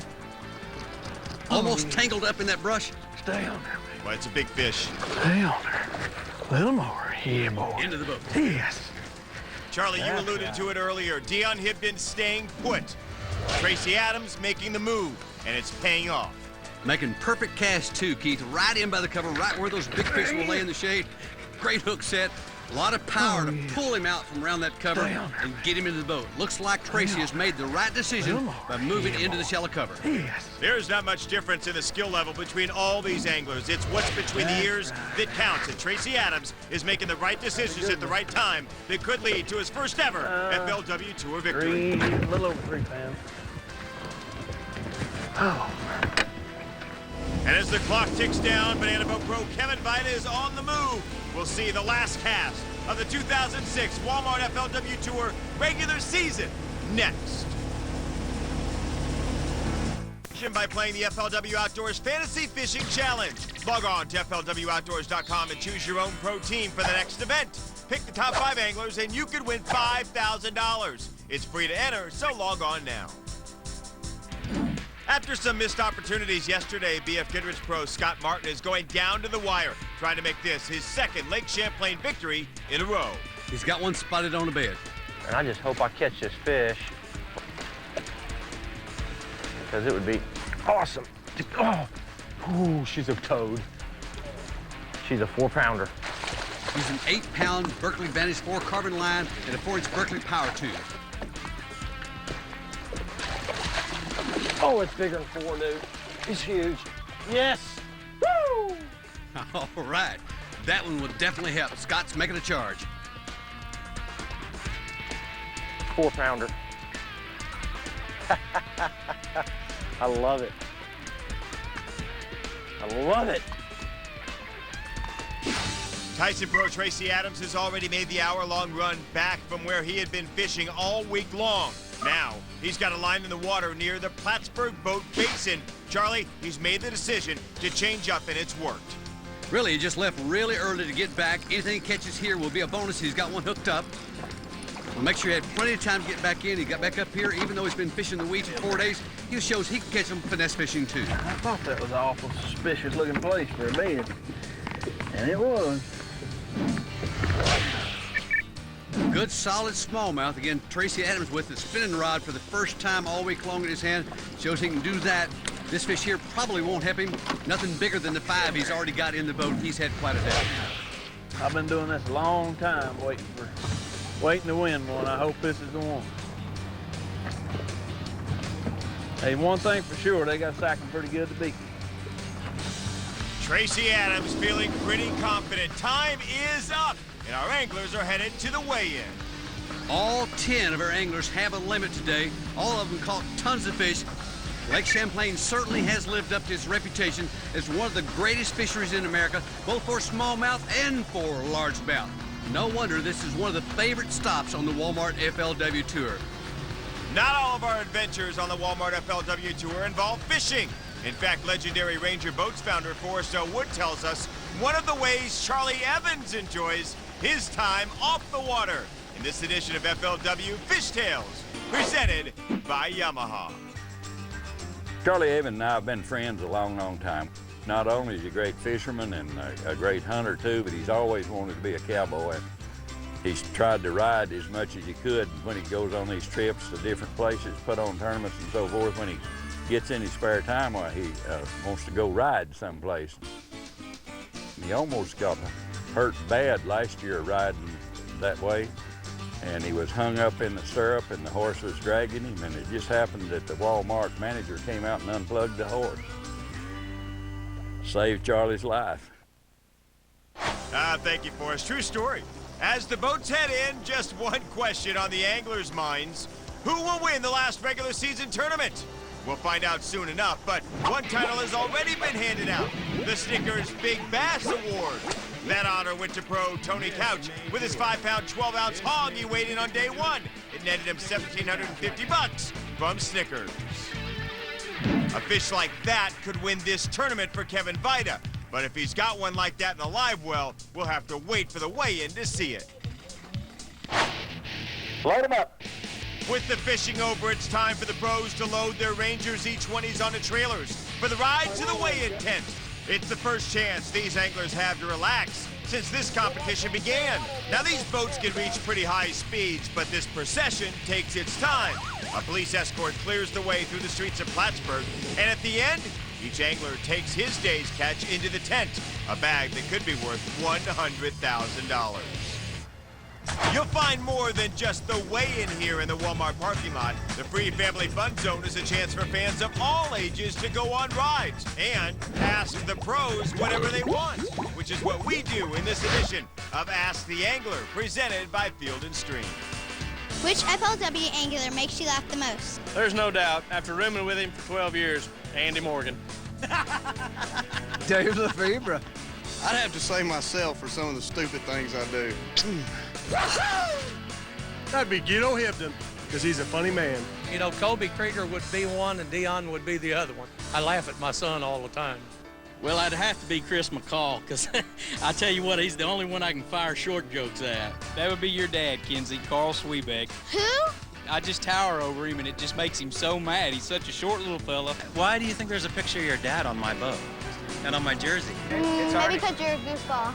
Almost tangled up in that brush. Stay on there, baby. Well, it's a big fish. Stay on there. A little more. Yeah, boy. Into the boat. Yes. Charlie, you alluded to it earlier. Dion Hibden staying put. Tracy Adams making the move, and it's paying off. Making perfect cast too, Keith. Right in by the cover, right where those big fish will lay in the shade. Great hook set. A lot of power to pull him out from around that cover and get him into the boat. Looks like Tracy has made the right decision by moving into the shallow cover. Yes. There's not much difference in the skill level between all these anglers. It's what's between the ears that counts. And Tracy Adams is making the right decisions at the right time that could lead to his first ever FLW Tour victory. A little over 3 pounds. Oh. And as the clock ticks down, Banana Boat Pro Kevin Vida is on the move. We'll see the last cast of the 2006 Walmart FLW Tour regular season next. By playing the FLW Outdoors Fantasy Fishing Challenge. Log on to FLWOutdoors.com and choose your own pro team for the next event. Pick the top 5 anglers and you could win $5,000. It's free to enter, so log on now. After some missed opportunities yesterday, BF Goodrich pro Scott Martin is going down to the wire, trying to make this his second Lake Champlain victory in a row. He's got one spotted on the bed. And I just hope I catch this fish, because it would be awesome. Oh, ooh, she's a toad. She's a 4-pounder. He's an 8-pound Berkeley Vantage 4 carbon line and a 4-inch Berkeley power tube. Oh, it's bigger than 4, dude. It's huge. Yes. Woo! All right. That one will definitely help. Scott's making a charge. 4-pounder. I love it. I I love it. Tyson Pro Tracy Adams has already made the hour-long run back from where he had been fishing all week long. Now, he's got a line in the water near the Plattsburgh Boat Basin. Charlie, he's made the decision to change up, and it's worked. Really, he just left really early to get back. Anything he catches here will be a bonus. He's got one hooked up. We'll make sure he had plenty of time to get back in. He got back up here, even though he's been fishing the weeds for 4 days. He shows he can catch some finesse fishing, too. I thought that was an awful suspicious-looking place for a bed, and it was. Good, solid smallmouth. Again, Tracy Adams with the spinning rod for the first time all week long in his hand. Shows he can do that. This fish here probably won't help him. Nothing bigger than the 5 he's already got in the boat. He's had quite a day. I've been doing this a long time, waiting to win one. I hope this is the one. Hey, one thing for sure, they got sacking pretty good to beat. Tracy Adams feeling pretty confident. Time is up, and our anglers are headed to the weigh-in. All 10 of our anglers have a limit today. All of them caught tons of fish. Lake Champlain certainly has lived up to its reputation as one of the greatest fisheries in America, both for smallmouth and for largemouth. No wonder this is one of the favorite stops on the Walmart FLW Tour. Not all of our adventures on the Walmart FLW Tour involve fishing. In fact, legendary Ranger Boats founder Forrest Wood tells us one of the ways Charlie Evans enjoys his time off the water in this edition of FLW Fish Tales, presented by Yamaha. Charlie Evans and I have been friends a long, long time. Not only is he a great fisherman and a great hunter too, but he's always wanted to be a cowboy. He's tried to ride as much as he could when he goes on these trips to different places, put on tournaments and so forth. When he gets any spare time, well, he wants to go ride someplace. He almost got hurt bad last year riding that way, and he was hung up in the stirrup and the horse was dragging him, and it just happened that the Walmart manager came out and unplugged the horse. Saved Charlie's life. Thank you, Forrest. True story. As the boats head in, just one question on the anglers' minds. Who will win the last regular season tournament? We'll find out soon enough, but one title has already been handed out. The Snickers Big Bass Award. That honor went to pro Tony Couch with his 5-pound, 12-ounce hog he weighed in on day one. It netted him $1,750 from Snickers. A fish like that could win this tournament for Kevin Vida, but if he's got one like that in the live well, we'll have to wait for the weigh-in to see it. Load him up. With the fishing over, it's time for the pros to load their Rangers E20s onto trailers for the ride to the weigh-in tent. It's the first chance these anglers have to relax since this competition began. Now, these boats can reach pretty high speeds, but this procession takes its time. A police escort clears the way through the streets of Plattsburgh, and at the end, each angler takes his day's catch into the tent, a bag that could be worth $100,000. You'll find more than just the weigh-in here in the Walmart parking lot. The free family fun zone is a chance for fans of all ages to go on rides and ask the pros whatever they want, which is what we do in this edition of Ask the Angler, presented by Field & Stream. Which FLW angler makes you laugh the most? There's no doubt, after rooming with him for 12 years, Andy Morgan. Dave Lefebvre. I'd have to say myself for some of the stupid things I do. That'd be Guido Hibden, because he's a funny man. You know, Colby Krieger would be one and Dion would be the other one. I laugh at my son all the time. Well, I'd have to be Chris McCall, because I tell you what, he's the only one I can fire short jokes at. That would be your dad, Kinsey, Carl Sweebeck. Who? I just tower over him, and it just makes him so mad. He's such a short little fella. Why do you think there's a picture of your dad on my boat and on my jersey? Maybe because you're a goofball.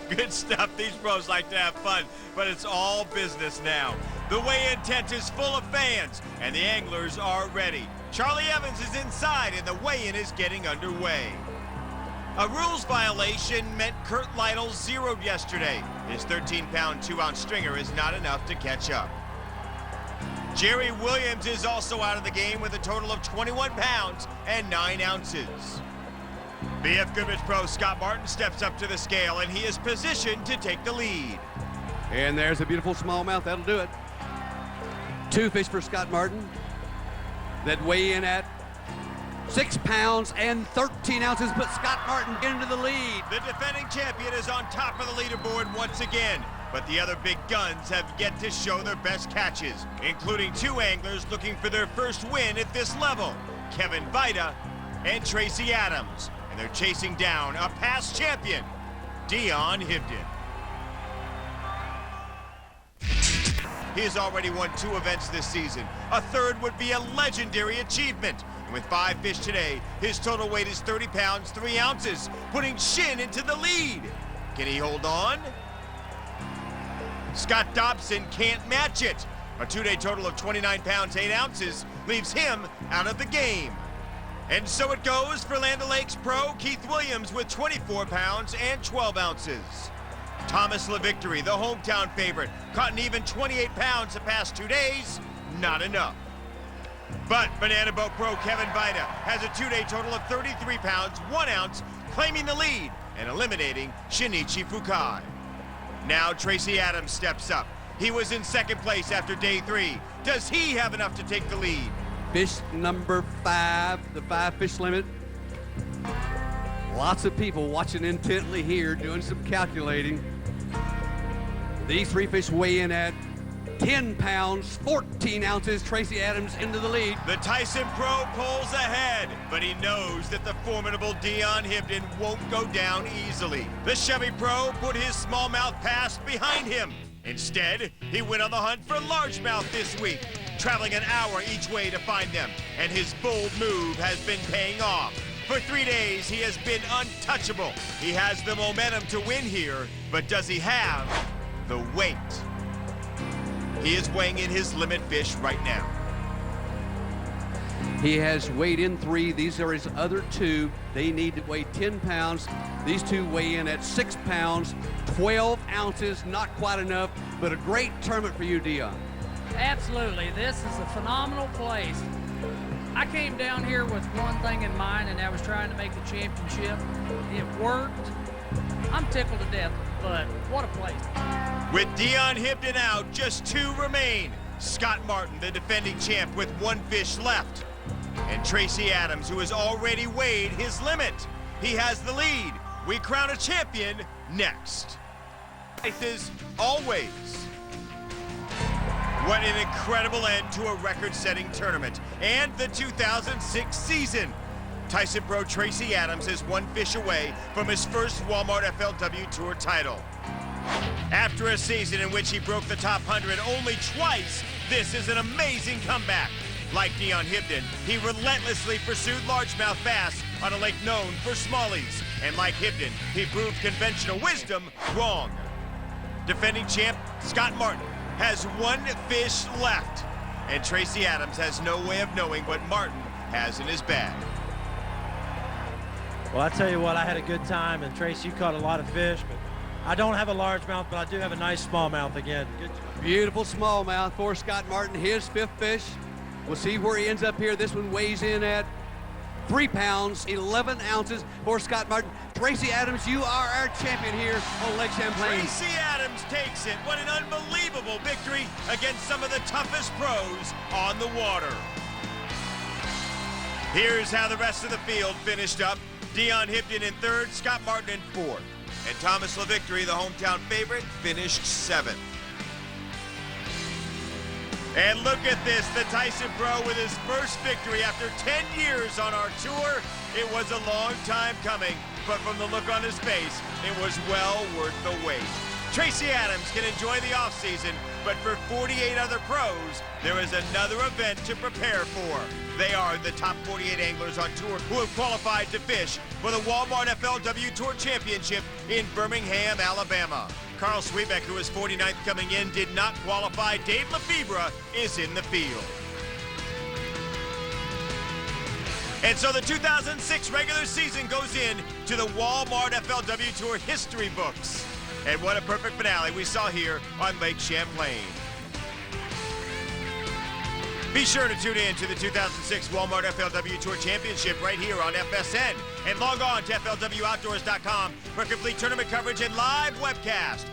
Good stuff. These pros like to have fun, but it's all business now. The weigh-in tent is full of fans, and the anglers are ready. Charlie Evans is inside, and the weigh-in is getting underway. A rules violation meant Kurt Lytle zeroed yesterday. His 13-pound, 2-ounce stringer is not enough to catch up. Jerry Williams is also out of the game with a total of 21 pounds and 9 ounces. BF Goodrich pro Scott Martin steps up to the scale, and he is positioned to take the lead. And there's a beautiful smallmouth. That'll do it. 2 fish for Scott Martin that weigh in at 6 pounds and 13 ounces, but Scott Martin into the lead. The defending champion is on top of the leaderboard once again, but the other big guns have yet to show their best catches, including 2 anglers looking for their first win at this level, Kevin Vida and Tracy Adams, and they're chasing down a past champion, Dion Hibden. He has already won 2 events this season. A third would be a legendary achievement. And with 5 fish today, his total weight is 30 pounds, 3 ounces, putting Shin into the lead. Can he hold on? Scott Dobson can't match it. A 2-day total of 29 pounds, 8 ounces leaves him out of the game. And so it goes for Land O'Lakes pro Keith Williams with 24 pounds and 12 ounces. Thomas LaVictory, the hometown favorite, caught an even 28 pounds the past 2 days. Not enough. But Banana Boat pro Kevin Vida has a 2-day total of 33 pounds, 1 ounce, claiming the lead and eliminating Shinichi Fukai. Now Tracy Adams steps up. He was in second place after day 3. Does he have enough to take the lead? Fish number 5, the 5-fish limit. Lots of people watching intently here, doing some calculating. These 3 fish weigh in at 10 pounds, 14 ounces. Tracy Adams into the lead. The Tyson Pro pulls ahead, but he knows that the formidable Dion Hibden won't go down easily. The Chevy Pro put his smallmouth past behind him. Instead, he went on the hunt for largemouth this week, traveling an hour each way to find them, and his bold move has been paying off. For 3 days, he has been untouchable. He has the momentum to win here, but does he have the weight? He is weighing in his limit fish right now. He has weighed in 3. These are his other 2. They need to weigh 10 pounds. These 2 weigh in at 6 pounds, 12 ounces. Not quite enough, but a great tournament for you, Dion. Absolutely. This is a phenomenal place. I came down here with one thing in mind, and I was trying to make the championship. It worked. I'm tickled to death, but what a place. With Dion Hibden out, just 2 remain. Scott Martin, the defending champ, with 1 fish left. And Tracy Adams, who has already weighed his limit. He has the lead. We crown a champion next. As always. What an incredible end to a record-setting tournament and the 2006 season. Tyson Pro Tracy Adams is 1 fish away from his first Walmart FLW Tour title. After a season in which he broke the top 100 only twice, this is an amazing comeback. Like Dion Hibden, he relentlessly pursued largemouth bass on a lake known for smallies. And like Hibden, he proved conventional wisdom wrong. Defending champ Scott Martin has 1 fish left, and Tracy Adams has no way of knowing what Martin has in his bag. Well, I tell you what, I had a good time, and Tracy, you caught a lot of fish, but I don't have a largemouth, but I do have a nice smallmouth again. Good job. Beautiful smallmouth for Scott Martin, his 5th fish. We'll see where he ends up here. This one weighs in at 3 pounds, 11 ounces for Scott Martin. Tracy Adams, you are our champion here on Lake Champlain. Tracy Adams takes it. What an unbelievable victory against some of the toughest pros on the water. Here's how the rest of the field finished up. Dion Hibden in 3rd, Scott Martin in 4th. And Thomas LaVictory, the hometown favorite, finished 7th. And look at this, the Tyson Pro with his first victory after 10 years on our tour. It was a long time coming, but from the look on his face, it was well worth the wait. Tracy Adams can enjoy the offseason, but for 48 other pros, there is another event to prepare for. They are the top 48 anglers on tour who have qualified to fish for the Walmart FLW Tour Championship in Birmingham, Alabama. Carl Sweebeck, who is 49th coming in, did not qualify. Dave Lefebvre is in the field. And so the 2006 regular season goes in to the Walmart FLW Tour history books. And what a perfect finale we saw here on Lake Champlain. Be sure to tune in to the 2006 Walmart FLW Tour Championship right here on FSN. And log on to FLWOutdoors.com for complete tournament coverage and live webcast.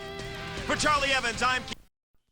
For Charlie Evans, I'm